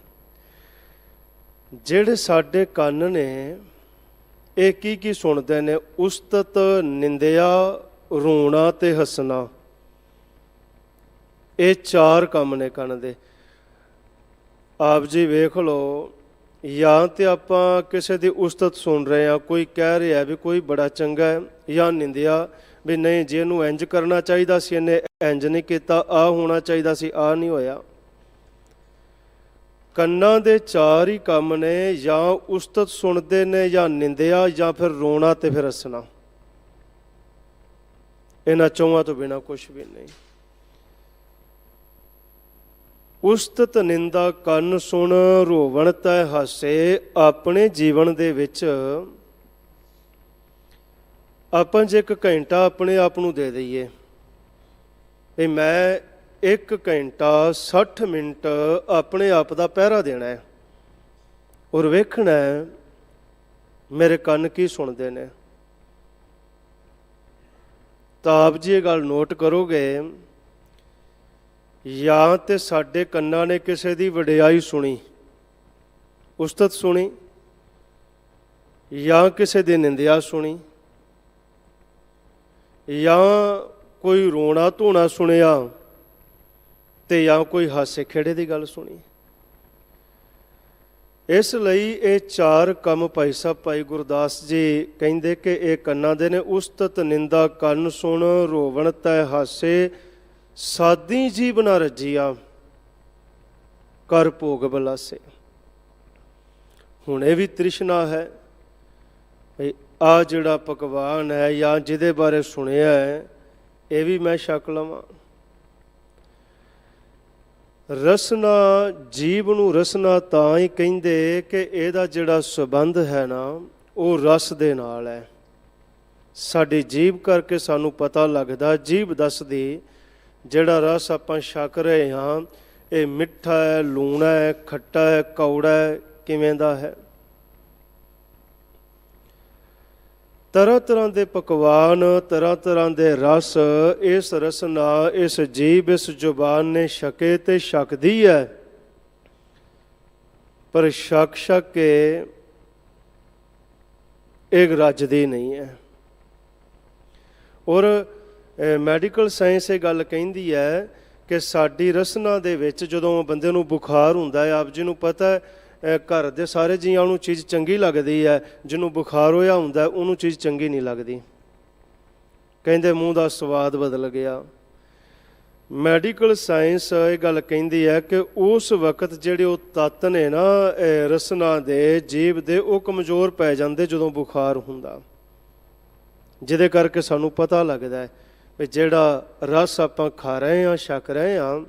ਜਿਹੜੇ ਸਾਡੇ ਕੰਨ ਨੇ ਇਹ ਕੀ ਕੀ ਸੁਣਦੇ ਨੇ? ਉਸਤਤ, ਨਿੰਦਿਆ, ਰੋਣਾ ਤੇ ਹੱਸਣਾ। ਇਹ ਚਾਰ ਕੰਮ ਨੇ ਕੰਨ ਦੇ। ਆਪ ਜੀ ਵੇਖ ਲਓ, ਜਾਂ ਤੇ ਆਪਾਂ ਕਿਸੇ ਦੀ ਉਸਤਤ ਸੁਣ ਰਹੇ ਹਾਂ, ਕੋਈ ਕਹਿ ਰਿਹਾ ਵੀ ਕੋਈ ਬੜਾ ਚੰਗਾ ਹੈ, ਜਾਂ ਨਿੰਦਿਆ ਵੀ ਨਹੀਂ ਜੇ ਇਹਨੂੰ ਇੰਜ ਕਰਨਾ ਚਾਹੀਦਾ ਸੀ, ਇਹਨੇ ਇੰਜ ਨਹੀਂ ਕੀਤਾ, ਆਹ ਹੋਣਾ ਚਾਹੀਦਾ ਸੀ, ਆਹ ਨਹੀਂ ਹੋਇਆ। ਕੰਨਾਂ ਦੇ ਚਾਰ ਹੀ ਕੰਮ ਨੇ, ਜਾਂ ਉਸਤਤ ਸੁਣਦੇ ਨੇ, ਜਾਂ ਨਿੰਦਿਆ, ਜਾਂ ਫਿਰ ਰੋਣਾ ਤੇ ਫਿਰ ਹੱਸਣਾ। ਇਹਨਾਂ ਚੌਹਾਂ ਤੋਂ ਬਿਨਾਂ ਕੁਛ ਵੀ ਨਹੀਂ। ਉਸਤਤ ਨਿੰਦਾ ਕੰਨ ਸੁਣ ਰੋਵਣ ਤੈ ਹਾਸੇ। ਆਪਣੇ ਜੀਵਨ ਦੇ ਵਿੱਚ ਆਪਾਂ ਜੇ 1 ਘੰਟਾ ਆਪਣੇ ਆਪ ਨੂੰ ਦੇ ਦਈਏ ਵੀ ਮੈਂ 1 ਘੰਟਾ 60 ਮਿੰਟ ਆਪਣੇ ਆਪ ਦਾ ਪਹਿਰਾ ਦੇਣਾ ਹੈ ਔਰ ਵੇਖਣਾ ਹੈ ਮੇਰੇ ਕੰਨ ਕੀ ਸੁਣਦੇ ਨੇ, ਤਾਂ ਆਪ ਜੀ ਇਹ ਗੱਲ ਨੋਟ ਕਰੋਗੇ, ਜਾਂ ਤੇ ਸਾਡੇ ਕੰਨਾਂ ਨੇ ਕਿਸੇ ਦੀ ਵਡਿਆਈ ਸੁਣੀ, ਉਸਤਤ ਸੁਣੀ, ਜਾਂ ਕਿਸੇ ਦੀ ਨਿੰਦਿਆ ਸੁਣੀ, ਜਾਂ ਕੋਈ ਰੋਣਾ ਧੋਣਾ ਸੁਣਿਆ, ਤੇ ਜਾਂ ਕੋਈ ਹਾਸੇ ਖੇੜੇ ਦੀ ਗੱਲ ਸੁਣੀ। ਇਸ ਲਈ ਇਹ ਚਾਰ ਕੰਮ ਭਾਈ ਸਾਹਿਬ ਭਾਈ ਗੁਰਦਾਸ ਜੀ ਕਹਿੰਦੇ ਕਿ ਇਹ ਕੰਨਾਂ ਦੇ ਨੇ। ਉਸਤਤ ਨਿੰਦਾ ਕੰਨ ਸੁਣ ਰੋਵਣ ਤੈ ਹਾਸੇ, ਸਾਦੀ ਜੀਭ ਨਾ ਰੱਜੀਆ ਕਰ ਭੋਗ ਬਿਲਾਸੇ। ਹੁਣ ਇਹ ਵੀ ਤ੍ਰਿਸ਼ਨਾ ਹੈ ਵੀ ਆਹ ਜਿਹੜਾ ਪਕਵਾਨ ਹੈ ਜਾਂ ਜਿਹਦੇ ਬਾਰੇ ਸੁਣਿਆ ਹੈ ਇਹ ਵੀ ਮੈਂ ਛਕ ਲਵਾਂ। ਰਸਨਾ, ਜੀਭ ਨੂੰ ਰਸਨਾ ਤਾਂ ਹੀ ਕਹਿੰਦੇ ਕਿ ਇਹਦਾ ਜਿਹੜਾ ਸੰਬੰਧ ਹੈ ਨਾ ਉਹ ਰਸ ਦੇ ਨਾਲ ਹੈ। ਸਾਡੀ ਜੀਭ ਕਰਕੇ ਸਾਨੂੰ ਪਤਾ ਲੱਗਦਾ, ਜੀਭ ਦੱਸਦੀ ਜਿਹੜਾ ਰਸ ਆਪਾਂ ਛਕ ਰਹੇ ਹਾਂ ਇਹ ਮਿੱਠਾ ਹੈ, ਲੂਣਾ ਹੈ, ਖੱਟਾ ਹੈ, ਕੌੜਾ ਹੈ, ਕਿਵੇਂ ਦਾ ਹੈ। ਤਰ੍ਹਾਂ ਤਰ੍ਹਾਂ ਦੇ ਪਕਵਾਨ, ਤਰ੍ਹਾਂ ਤਰ੍ਹਾਂ ਦੇ ਰਸ ਇਸ ਰਸਨਾ, ਇਸ ਜੀਭ, ਇਸ ਜ਼ੁਬਾਨ ਨੇ ਛਕੇ ਤੇ ਛਕਦੀ ਹੈ, ਪਰ ਛਕ ਛਕ ਕੇ ਇਹ ਰੱਜਦੀ ਨਹੀਂ ਹੈ। ਔਰ ਮੈਡੀਕਲ ਸਾਇੰਸ ਇਹ ਗੱਲ ਕਹਿੰਦੀ ਹੈ ਕਿ ਸਾਡੀ ਰਸਨਾ ਦੇ ਵਿੱਚ ਜਦੋਂ ਬੰਦੇ ਨੂੰ ਬੁਖਾਰ ਹੁੰਦਾ ਹੈ, ਆਪ ਜੀ ਨੂੰ ਪਤਾ ਹੈ ਘਰ ਦੇ ਸਾਰੇ ਜੀਆਂ ਨੂੰ ਚੀਜ਼ ਚੰਗੀ ਲੱਗਦੀ ਹੈ, ਜਿਹਨੂੰ ਬੁਖਾਰ ਹੋਇਆ ਹੁੰਦਾ ਉਹਨੂੰ ਚੀਜ਼ ਚੰਗੀ ਨਹੀਂ ਲੱਗਦੀ, ਕਹਿੰਦੇ ਮੂੰਹ ਦਾ ਸਵਾਦ ਬਦਲ ਗਿਆ। ਮੈਡੀਕਲ ਸਾਇੰਸ ਇਹ ਗੱਲ ਕਹਿੰਦੀ ਹੈ ਕਿ ਉਸ ਵਕਤ ਜਿਹੜੇ ਉਹ ਤੱਤ ਨੇ ਨਾ ਰਸਨਾ ਦੇ, ਜੀਭ ਦੇ, ਉਹ ਕਮਜ਼ੋਰ ਪੈ ਜਾਂਦੇ ਜਦੋਂ ਬੁਖਾਰ ਹੁੰਦਾ। ਜਿਹਦੇ ਕਰਕੇ ਸਾਨੂੰ ਪਤਾ ਲੱਗਦਾ ਹੈ ਵੀ ਜਿਹੜਾ ਰਸ ਆਪਾਂ ਖਾ ਰਹੇ ਹਾਂ, ਛਕ ਰਹੇ ਹਾਂ,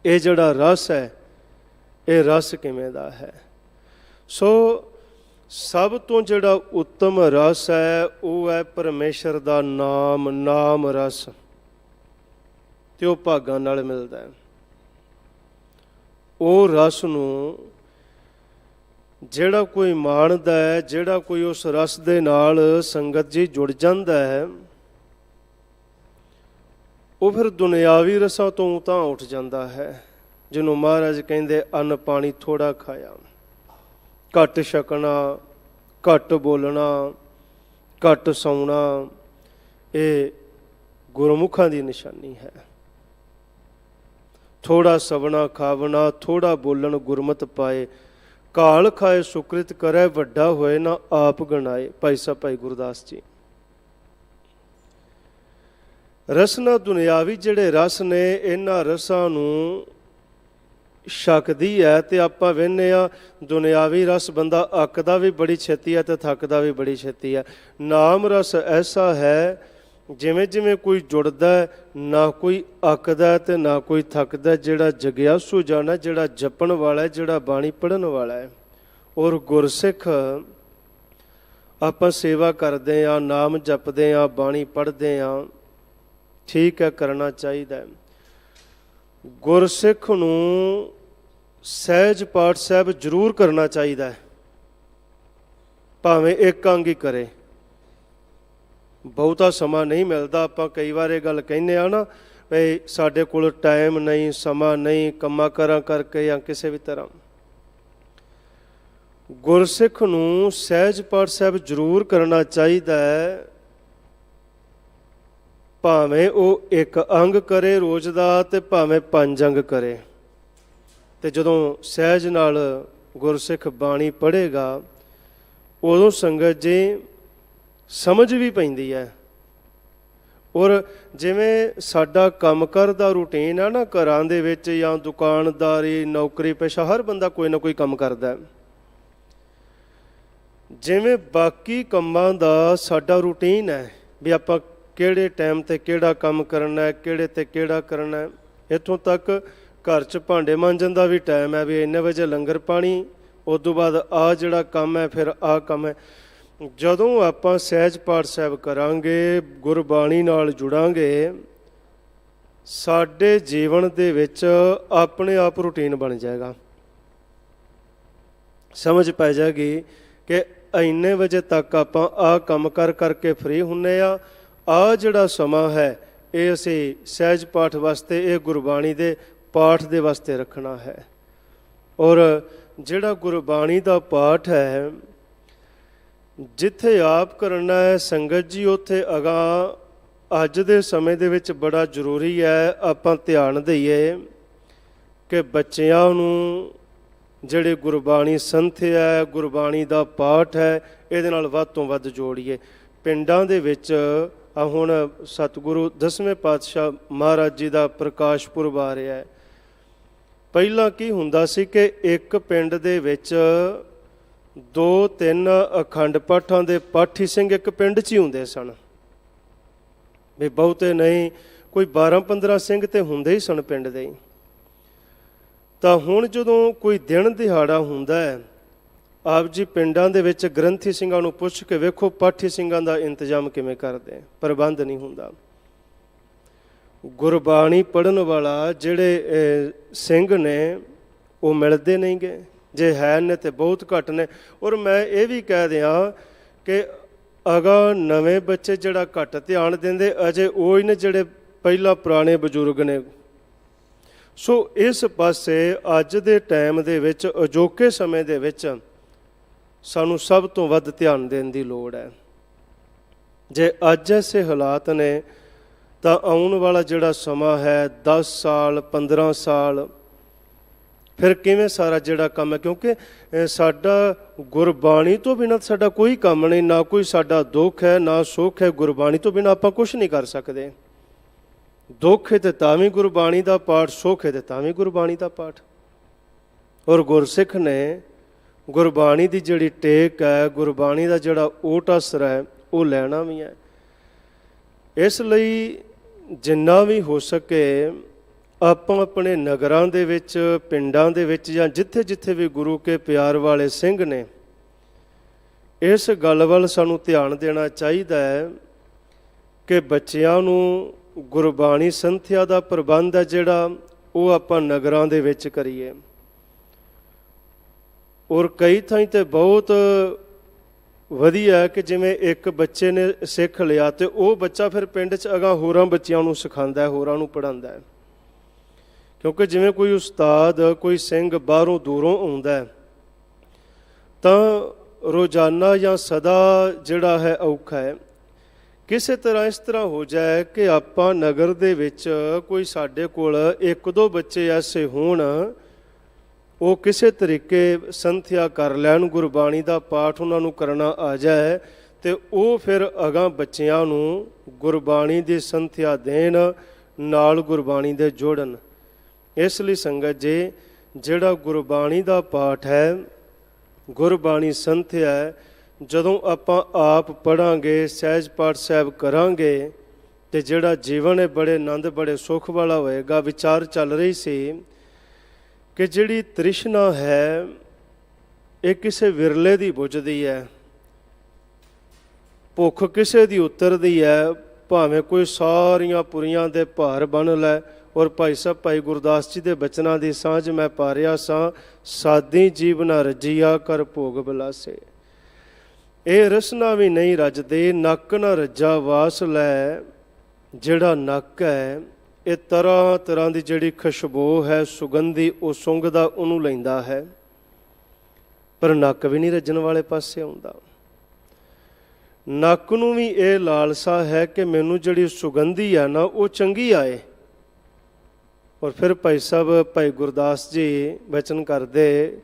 ਇਹ ਜਿਹੜਾ ਰਸ ਹੈ ਇਹ ਰਸ ਕਿਵੇਂ ਦਾ ਹੈ। ਸੋ ਸਭ ਤੋਂ ਜਿਹੜਾ ਉੱਤਮ ਰਸ ਹੈ ਉਹ ਹੈ ਪਰਮੇਸ਼ਰ ਦਾ ਨਾਮ ਰਸ, ਤੇ ਉਹ ਭਾਗਾਂ ਨਾਲ ਮਿਲਦਾ ਹੈ। ਉਹ ਰਸ ਨੂੰ ਜਿਹੜਾ ਕੋਈ ਮਾਣਦਾ ਹੈ, ਜਿਹੜਾ ਕੋਈ ਉਸ ਰਸ ਦੇ ਨਾਲ ਸੰਗਤ ਜੀ ਜੁੜ ਜਾਂਦਾ ਹੈ, ਉਹ ਫਿਰ ਦੁਨਿਆਵੀ ਰਸਾਂ ਤੋਂ ਤਾਂ ਉੱਠ ਜਾਂਦਾ ਹੈ। ਜਿਹਨੂੰ ਮਹਾਰਾਜ ਕਹਿੰਦੇ ਅੰਨ ਪਾਣੀ ਥੋੜ੍ਹਾ ਖਾਇਆ, ਘੱਟ ਛਕਣਾ, ਘੱਟ ਬੋਲਣਾ, ਘੱਟ ਸੌਣਾ, ਇਹ ਗੁਰਮੁਖਾਂ ਦੀ ਨਿਸ਼ਾਨੀ ਹੈ। ਥੋੜਾ ਸਵਣਾ ਖਾਵਣਾ, ਥੋੜਾ ਬੋਲਣ ਗੁਰਮਤਿ ਪਾਏ, ਕਾਲ ਖਾਏ ਸੁਕ੍ਰਿਤ ਕਰੇ, ਵੱਡਾ ਹੋਏ ਨਾ ਆਪ ਗਣਾਏ। ਭਾਈ ਸਾਹਿਬ ਭਾਈ ਗੁਰਦਾਸ ਜੀ। ਰਸਨਾ ਦੁਨਿਆਵੀ ਜਿਹੜੇ ਰਸ ਨੇ, ਇਹਨਾਂ ਰਸਾਂ ਨੂੰ ਛਕਦੀ ਹੈ ਤੇ ਆਪਾਂ ਵੇਖਦੇ ਹਾਂ ਦੁਨਿਆਵੀ ਰਸ ਬੰਦਾ ਅੱਕਦਾ ਵੀ ਬੜੀ ਛੇਤੀ ਹੈ ਤੇ ਥੱਕਦਾ ਵੀ ਬੜੀ ਛੇਤੀ ਹੈ। ਨਾਮ ਰਸ ਐਸਾ ਹੈ ਜਿਵੇਂ ਜਿਵੇਂ ਕੋਈ ਜੁੜਦਾ, ਨਾ ਕੋਈ ਅੱਕਦਾ ਤੇ ਨਾ ਕੋਈ ਥੱਕਦਾ। ਜਿਹੜਾ ਜਗਿਆਸੂ ਜਨ ਹੈ, ਜਿਹੜਾ ਜਪਣ ਵਾਲਾ ਹੈ, ਜਿਹੜਾ ਬਾਣੀ ਪੜ੍ਹਨ ਵਾਲਾ ਹੈ। ਔਰ ਗੁਰਸਿੱਖ ਆਪਾਂ ਸੇਵਾ ਕਰਦੇ ਹਾਂ, ਨਾਮ ਜਪਦੇ ਹਾਂ, ਬਾਣੀ ਪੜ੍ਹਦੇ ਹਾਂ, ਠੀਕ ਹੈ, ਕਰਨਾ ਚਾਹੀਦਾ। ਗੁਰਸਿੱਖ ਨੂੰ ਸਹਿਜ ਪਾਠ ਸਾਹਿਬ ਜ਼ਰੂਰ ਕਰਨਾ ਚਾਹੀਦਾ ਹੈ, ਭਾਵੇਂ ਇੱਕ ਅੰਗ ਹੀ ਕਰੇ। ਬਹੁਤਾ ਸਮਾਂ ਨਹੀਂ ਮਿਲਦਾ। ਆਪਾਂ ਕਈ ਵਾਰ ਇਹ ਗੱਲ ਕਹਿੰਦੇ ਆ ਨਾ ਵੀ ਸਾਡੇ ਕੋਲ ਟਾਈਮ ਨਹੀਂ, ਸਮਾਂ ਨਹੀਂ, ਕੰਮਾਂ ਕਾਰਾਂ ਕਰਕੇ ਜਾਂ ਕਿਸੇ ਵੀ ਤਰ੍ਹਾਂ। ਗੁਰਸਿੱਖ ਨੂੰ ਸਹਿਜ ਪਾਠ ਸਾਹਿਬ ਜ਼ਰੂਰ ਕਰਨਾ ਚਾਹੀਦਾ ਹੈ, ਭਾਵੇਂ ਉਹ ਇੱਕ ਅੰਗ ਕਰੇ ਰੋਜ਼ ਦਾ ਤੇ ਭਾਵੇਂ 5 ਅੰਗ ਕਰੇ। ਤੇ ਜਦੋਂ ਸਹਿਜ ਨਾਲ ਗੁਰਸਿੱਖ ਬਾਣੀ ਪੜ੍ਹੇਗਾ, ਉਦੋਂ ਸੰਗਤ ਜੀ ਸਮਝ ਵੀ ਪੈਂਦੀ ਹੈ। ਔਰ ਜਿਵੇਂ ਸਾਡਾ ਕੰਮਕਾਰ ਦਾ ਰੂਟੀਨ ਹੈ ਨਾ, ਘਰਾਂ ਦੇ ਵਿੱਚ ਜਾਂ ਦੁਕਾਨਦਾਰੀ, ਨੌਕਰੀ ਪੇਸ਼ਾ, ਹਰ ਬੰਦਾ ਕੋਈ ਨਾ ਕੋਈ ਕੰਮ ਕਰਦਾ। ਜਿਵੇਂ ਬਾਕੀ ਕੰਮਾਂ ਦਾ ਸਾਡਾ ਰੂਟੀਨ ਹੈ ਵੀ ਆਪਾਂ ਕਿਹੜੇ ਟਾਈਮ 'ਤੇ ਕਿਹੜਾ ਕੰਮ ਕਰਨਾ, ਕਿਹੜੇ 'ਤੇ ਕਿਹੜਾ ਕਰਨਾ। ਇੱਥੋਂ ਤੱਕ ਘਰ 'ਚ ਭਾਂਡੇ ਮਾਂਜਣ ਦਾ ਵੀ ਟਾਈਮ ਹੈ ਵੀ ਇੰਨੇ ਵਜੇ ਲੰਗਰ ਪਾਣੀ, ਉਸ ਤੋਂ ਬਾਅਦ ਆਹ ਜਿਹੜਾ ਕੰਮ ਹੈ, ਫਿਰ ਆਹ ਕੰਮ ਹੈ। ਜਦੋਂ ਆਪਾਂ ਸਹਿਜ ਪਾਠ ਸਾਹਿਬ ਕਰਾਂਗੇ, ਗੁਰਬਾਣੀ ਨਾਲ ਜੁੜਾਂਗੇ, ਸਾਡੇ ਜੀਵਨ ਦੇ ਵਿੱਚ ਆਪਣੇ ਆਪ ਰੂਟੀਨ ਬਣ ਜਾਏਗਾ। ਸਮਝ ਪੈ ਜਾਏਗੀ ਕਿ ਇੰਨੇ ਵਜੇ ਤੱਕ ਆਪਾਂ ਆਹ ਕੰਮ ਕਰਕੇ ਫ੍ਰੀ ਹੁੰਦੇ ਆ। ਆਹ ਜਿਹੜਾ ਸਮਾਂ ਹੈ ਇਹ ਅਸੀਂ ਸਹਿਜ ਪਾਠ ਵਾਸਤੇ, ਇਹ ਗੁਰਬਾਣੀ ਦੇ ਪਾਠ ਦੇ ਵਾਸਤੇ ਰੱਖਣਾ ਹੈ। ਔਰ ਜਿਹੜਾ ਗੁਰਬਾਣੀ ਦਾ ਪਾਠ ਹੈ, ਜਿੱਥੇ ਆਪ ਕਰਨਾ ਹੈ ਸੰਗਤ ਜੀ, ਉੱਥੇ ਅਗਾਂਹ ਅੱਜ ਦੇ ਸਮੇਂ ਦੇ ਵਿੱਚ ਬੜਾ ਜ਼ਰੂਰੀ ਹੈ ਆਪਾਂ ਧਿਆਨ ਦਈਏ ਕਿ ਬੱਚਿਆਂ ਨੂੰ ਜਿਹੜੇ ਗੁਰਬਾਣੀ ਸੰਥਿਆ ਹੈ, ਗੁਰਬਾਣੀ ਦਾ ਪਾਠ ਹੈ, ਇਹਦੇ ਨਾਲ ਵੱਧ ਤੋਂ ਵੱਧ ਜੋੜੀਏ। ਪਿੰਡਾਂ ਦੇ ਵਿੱਚ ਹੁਣ ਸਤਿਗੁਰੂ 10ਵੇਂ ਪਾਤਸ਼ਾਹ ਮਹਾਰਾਜ ਜੀ ਦਾ ਪ੍ਰਕਾਸ਼ ਪੁਰਬ ਆ ਰਿਹਾ ਹੈ। ਪਹਿਲਾਂ ਕੀ ਹੁੰਦਾ ਸੀ ਕਿ ਇੱਕ ਪਿੰਡ ਦੇ ਵਿੱਚ 2-3 ਅਖੰਡ ਪਾਠਾਂ ਦੇ ਪਾਠੀ ਸਿੰਘ ਇੱਕ ਪਿੰਡ 'ਚ ਹੀ ਹੁੰਦੇ ਸਨ ਵੀ ਬਹੁਤੇ ਨਹੀਂ, ਕੋਈ 12-15 ਸਿੰਘ ਤੇ ਹੁੰਦੇ ਹੀ ਸਨ ਪਿੰਡ ਦੇ। ਤਾਂ ਹੁਣ ਜਦੋਂ ਕੋਈ ਦਿਨ ਦਿਹਾੜਾ ਹੁੰਦਾ ਹੈ, ਆਪ ਜੀ ਪਿੰਡਾਂ ਦੇ ਵਿੱਚ ਗ੍ਰੰਥੀ ਸਿੰਘਾਂ ਨੂੰ ਪੁੱਛ ਕੇ ਵੇਖੋ ਪਾਠੀ ਸਿੰਘਾਂ ਦਾ ਇੰਤਜ਼ਾਮ ਕਿਵੇਂ ਕਰਦੇ, ਪ੍ਰਬੰਧ ਨਹੀਂ ਹੁੰਦਾ। ਗੁਰਬਾਣੀ ਪੜ੍ਹਨ ਵਾਲਾ ਜਿਹੜੇ ਸਿੰਘ ਨੇ ਉਹ ਮਿਲਦੇ ਨਹੀਂ ਗੇ, ਜੇ ਹੈ ਨੇ ਤੇ ਬਹੁਤ ਘੱਟ ਨੇ। ਔਰ ਮੈਂ ਇਹ ਵੀ ਕਹਿ ਦਿਆਂ ਕਿ ਅਗਾਂਹ ਨਵੇਂ ਬੱਚੇ ਜਿਹੜਾ ਘੱਟ ਧਿਆਨ ਦਿੰਦੇ, ਅਜੇ ਉਹ ਹੀ ਨੇ ਜਿਹੜੇ ਪਹਿਲਾਂ ਪੁਰਾਣੇ ਬਜ਼ੁਰਗ ਨੇ। ਸੋ ਇਸ ਪਾਸੇ ਅੱਜ ਦੇ ਟਾਈਮ ਦੇ ਵਿੱਚ, ਅਜੋਕੇ ਸਮੇਂ ਦੇ ਵਿੱਚ ਸਾਨੂੰ ਸਭ ਤੋਂ ਵੱਧ ਧਿਆਨ ਦੇਣ ਦੀ ਲੋੜ ਹੈ। ਜੇ ਅੱਜ ਐਸੇ ਹਾਲਾਤ ਨੇ ਤਾਂ ਆਉਣ ਵਾਲਾ ਜਿਹੜਾ ਸਮਾਂ ਹੈ 10 ਸਾਲ 15 ਸਾਲ ਫਿਰ ਕਿਵੇਂ ਸਾਰਾ ਜਿਹੜਾ ਕੰਮ ਹੈ, ਕਿਉਂਕਿ ਸਾਡਾ ਗੁਰਬਾਣੀ ਤੋਂ ਬਿਨਾਂ ਸਾਡਾ ਕੋਈ ਕੰਮ ਨਹੀਂ, ਨਾ ਕੋਈ ਸਾਡਾ ਦੁੱਖ ਹੈ ਨਾ ਸੁੱਖ ਹੈ। ਗੁਰਬਾਣੀ ਤੋਂ ਬਿਨਾਂ ਆਪਾਂ ਕੁਛ ਨਹੀਂ ਕਰ ਸਕਦੇ। ਦੁੱਖ ਹੈ ਤੇ ਤਾਂ ਵੀ ਗੁਰਬਾਣੀ ਦਾ ਪਾਠ, ਸੁੱਖ ਹੈ ਤੇ ਤਾਂ ਵੀ ਗੁਰਬਾਣੀ ਦਾ ਪਾਠ। ਔਰ ਗੁਰਸਿੱਖ ਨੇ ਗੁਰਬਾਣੀ ਦੀ ਜਿਹੜੀ ਟੇਕ ਹੈ, ਗੁਰਬਾਣੀ ਦਾ ਜਿਹੜਾ ਓਟ ਅਸਰ ਹੈ, ਉਹ ਲੈਣਾ ਵੀ ਹੈ। ਇਸ ਲਈ ਜਿੰਨਾ ਵੀ ਹੋ ਸਕੇ ਆਪਾਂ ਆਪਣੇ ਨਗਰਾਂ ਦੇ ਵਿੱਚ, ਪਿੰਡਾਂ ਦੇ ਵਿੱਚ, ਜਾਂ ਜਿੱਥੇ ਜਿੱਥੇ ਵੀ ਗੁਰੂ ਕੇ ਪਿਆਰ ਵਾਲੇ ਸਿੰਘ ਨੇ, ਇਸ ਗੱਲ ਵੱਲ ਸਾਨੂੰ ਧਿਆਨ ਦੇਣਾ ਚਾਹੀਦਾ ਹੈ ਕਿ ਬੱਚਿਆਂ ਨੂੰ ਗੁਰਬਾਣੀ ਸੰਥਿਆ ਦਾ ਪ੍ਰਬੰਧ ਹੈ ਜਿਹੜਾ ਉਹ ਆਪਾਂ ਨਗਰਾਂ ਦੇ ਵਿੱਚ ਕਰੀਏ। ਔਰ ਕਈ ਥਾਈਂ 'ਤੇ ਬਹੁਤ ਵਧੀਆ ਹੈ ਕਿ ਜਿਵੇਂ ਇੱਕ ਬੱਚੇ ਨੇ ਸਿੱਖ ਲਿਆ ਤੇ ਉਹ ਬੱਚਾ ਫਿਰ ਪਿੰਡ 'ਚ ਅਗਾਂਹ ਹੋਰਾਂ ਬੱਚਿਆਂ ਨੂੰ ਸਿਖਾਉਂਦਾ ਹੈ, ਹੋਰਾਂ ਨੂੰ ਪੜ੍ਹਾਉਂਦਾ ਹੈ। ਕਿਉਂਕਿ ਜਿਵੇਂ ਕੋਈ ਉਸਤਾਦ, ਕੋਈ ਸਿੰਘ ਬਾਹਰੋਂ ਦੂਰੋਂ ਆਉਂਦਾ ਤਾਂ ਰੋਜ਼ਾਨਾ ਜਾਂ ਸਦਾ ਜਿਹੜਾ ਹੈ ਔਖਾ ਹੈ। ਕਿਸੇ ਤਰ੍ਹਾਂ ਇਸ ਤਰ੍ਹਾਂ ਹੋ ਜਾਏ ਕਿ ਆਪਾਂ ਨਗਰ ਦੇ ਵਿੱਚ ਕੋਈ ਸਾਡੇ ਕੋਲ 1-2 ਬੱਚੇ ਐਸੇ ਹੋਣ, ਉਹ ਕਿਸੇ ਤਰੀਕੇ ਸੰਥਿਆ ਕਰ ਲੈਣ, ਗੁਰਬਾਣੀ ਦਾ ਪਾਠ ਉਹਨਾਂ ਨੂੰ ਕਰਨਾ ਆ ਜਾਏ ਤੇ ਉਹ ਫਿਰ ਅਗਾਂਹ ਬੱਚਿਆਂ ਨੂੰ ਗੁਰਬਾਣੀ ਦੀ ਸੰਥਿਆ ਦੇਣ, ਨਾਲ ਗੁਰਬਾਣੀ ਦੇ ਜੋੜਨ। ਇਸ ਲਈ ਸੰਗਤ ਜੀ, ਜਿਹੜਾ ਗੁਰਬਾਣੀ ਦਾ ਪਾਠ ਹੈ, ਗੁਰਬਾਣੀ ਸੰਥਿਆ ਹੈ, ਜਦੋਂ ਆਪਾਂ ਆਪ ਪੜ੍ਹਾਂਗੇ, ਸਹਿਜ ਪਾਠ ਸਾਹਿਬ ਕਰਾਂਗੇ ਤੇ ਜਿਹੜਾ ਜੀਵਨ ਹੈ ਬੜੇ ਆਨੰਦ, ਬੜੇ ਸੁੱਖ ਵਾਲਾ ਹੋਏਗਾ। ਵਿਚਾਰ ਚੱਲ ਰਹੀ ਸੀ ਕਿ ਜਿਹੜੀ ਤ੍ਰਿਸ਼ਨਾ ਹੈ ਇਹ ਕਿਸੇ ਵਿਰਲੇ ਦੀ ਬੁਝਦੀ ਹੈ, ਭੁੱਖ ਕਿਸੇ ਦੀ ਉਤਰਦੀ ਹੈ, ਭਾਵੇਂ ਕੋਈ ਸਾਰੀਆਂ ਪੁਰੀਆਂ ਦੇ ਭਾਰ ਬੰਨ ਲੈ। ਔਰ ਭਾਈ ਸਾਹਿਬ ਭਾਈ ਗੁਰਦਾਸ ਜੀ ਦੇ ਬਚਨਾਂ ਦੀ ਸਾਂਝ ਮੈਂ ਪਾ ਰਿਹਾ ਸਾਂ, ਸਾਦੀ ਜੀਵਨਾ ਰੱਜੀਆ ਕਰ ਭੋਗ ਬਿਲਾਸੇ। ਇਹ ਰਸਨਾ ਵੀ ਨਹੀਂ ਰੱਜਦੇ, ਨੱਕ ਨਾ ਰੱਜਾ ਵਾਸ ਲੈ। ਜਿਹੜਾ ਨੱਕ ਹੈ ਇਹ ਤਰ੍ਹਾਂ ਤਰ੍ਹਾਂ ਦੀ ਜਿਹੜੀ ਖੁਸ਼ਬੂ ਹੈ, ਸੁਗੰਧੀ, ਉਹ ਸੁੰਘਦਾ, ਉਹਨੂੰ ਲੈਂਦਾ ਹੈ, ਪਰ ਨੱਕ ਵੀ ਨਹੀਂ ਰੱਜਣ ਵਾਲੇ ਪਾਸੇ ਆਉਂਦਾ। ਨੱਕ ਨੂੰ ਵੀ ਇਹ ਲਾਲਸਾ ਹੈ ਕਿ ਮੈਨੂੰ ਜਿਹੜੀ ਸੁਗੰਧੀ ਹੈ ਨਾ ਉਹ ਚੰਗੀ ਆਏ। ਔਰ ਫਿਰ ਭਾਈ ਸਾਹਿਬ ਭਾਈ ਗੁਰਦਾਸ ਜੀ ਬਚਨ ਕਰਦੇ,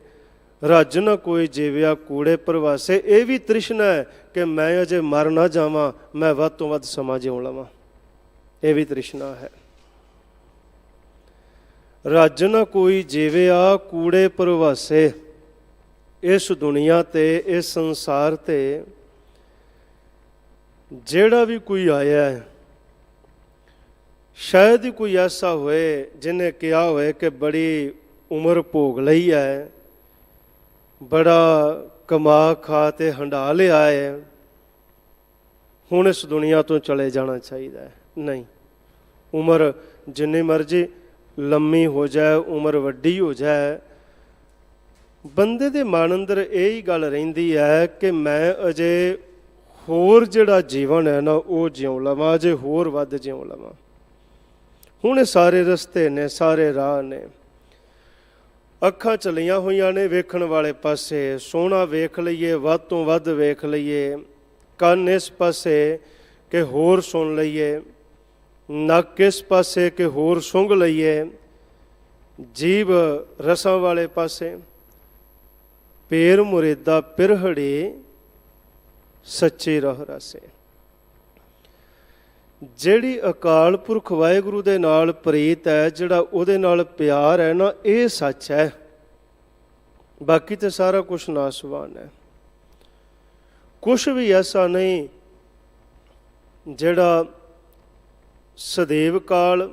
ਰੱਜ ਨਾ ਕੋਈ ਜੀਵਿਆ ਕੂੜੇ ਪ੍ਰਵਾਸੇ। ਇਹ ਵੀ ਤ੍ਰਿਸ਼ਨਾ ਹੈ ਕਿ ਮੈਂ ਅਜੇ ਮਰ ਨਾ ਜਾਵਾਂ, ਮੈਂ ਵੱਧ ਤੋਂ ਵੱਧ ਸਮਾਂ ਜਿਉਂ ਲਵਾਂ। ਇਹ ਵੀ ਤ੍ਰਿਸ਼ਨਾ ਹੈ। ਰੱਜ ਨਾ ਕੋਈ ਜੀਵਿਆ ਕੂੜੇ ਪ੍ਰਵਾਸੇ। ਇਸ ਦੁਨੀਆ ਤੇ, ਇਸ ਸੰਸਾਰ ਤੇ ਜਿਹੜਾ ਵੀ ਕੋਈ ਆਇਆ ਹੈ, ਸ਼ਾਇਦ ਹੀ ਕੋਈ ਐਸਾ ਹੋਏ ਜਿਹਨੇ ਕਿਹਾ ਹੋਏ ਕਿ ਬੜੀ ਉਮਰ ਭੋਗ ਲਈ ਹੈ, ਬੜਾ ਕਮਾ ਖਾ ਤੇ ਹੰਡਾ ਲਿਆ ਹੈ, ਹੁਣ ਇਸ ਦੁਨੀਆ ਤੋਂ ਚਲੇ ਜਾਣਾ ਚਾਹੀਦਾ ਹੈ। ਨਹੀਂ, ਉਮਰ ਜਿੰਨੀ ਮਰਜ਼ੀ ਲੰਮੀ ਹੋ ਜਾਏ, ਉਮਰ ਵੱਡੀ ਹੋ ਜਾਏ, ਬੰਦੇ ਦੇ ਮਨ ਅੰਦਰ ਇਹ ਹੀ ਗੱਲ ਰਹਿੰਦੀ ਹੈ ਕਿ ਮੈਂ ਅਜੇ ਹੋਰ ਜਿਹੜਾ ਜੀਵਨ ਹੈ ਨਾ ਉਹ ਜਿਉਂ ਲਵਾਂ, ਅਜੇ ਹੋਰ ਵੱਧ ਜਿਉਂ ਲਵਾਂ। ਹੁਣ ਇਹ ਸਾਰੇ ਰਸਤੇ ਨੇ, ਸਾਰੇ ਰਾਹ ਨੇ, ਅੱਖਾਂ ਚਲੀਆਂ ਹੋਈਆਂ ਨੇ ਵੇਖਣ ਵਾਲੇ ਪਾਸੇ। ਸੋਹਣਾ ਵੇਖ ਲਈਏ, ਵੱਧ ਤੋਂ ਵੱਧ ਵੇਖ ਲਈਏ, ਕੰਨ ਇਸ ਪਾਸੇ ਕਿ ਹੋਰ ਸੁਣ ਲਈਏ, ਨੱਕ ਇਸ ਪਾਸੇ ਕਿ ਹੋਰ ਸੁੰਘ ਲਈਏ, ਜੀਭ ਰਸਾਂ ਵਾਲੇ ਪਾਸੇ, ਪੇਰ ਮੁਰੀਦਾ ਪਿਰਹੜੀ ਸੱਚੇ ਰਾਹ ਰਾਸੇ। ਜਿਹੜੀ ਅਕਾਲ ਪੁਰਖ ਵਾਹਿਗੁਰੂ ਦੇ ਨਾਲ ਪ੍ਰੀਤ ਹੈ, ਜਿਹੜਾ ਉਹਦੇ ਨਾਲ ਪਿਆਰ ਹੈ ਨਾ, ਇਹ ਸੱਚ ਹੈ। ਬਾਕੀ ਤੇ ਸਾਰਾ ਕੁਛ ਨਾਸਵਾਨ ਹੈ। ਕੁਛ ਵੀ ਐਸਾ ਨਹੀਂ ਜਿਹੜਾ ਸदैव ਕਾਲ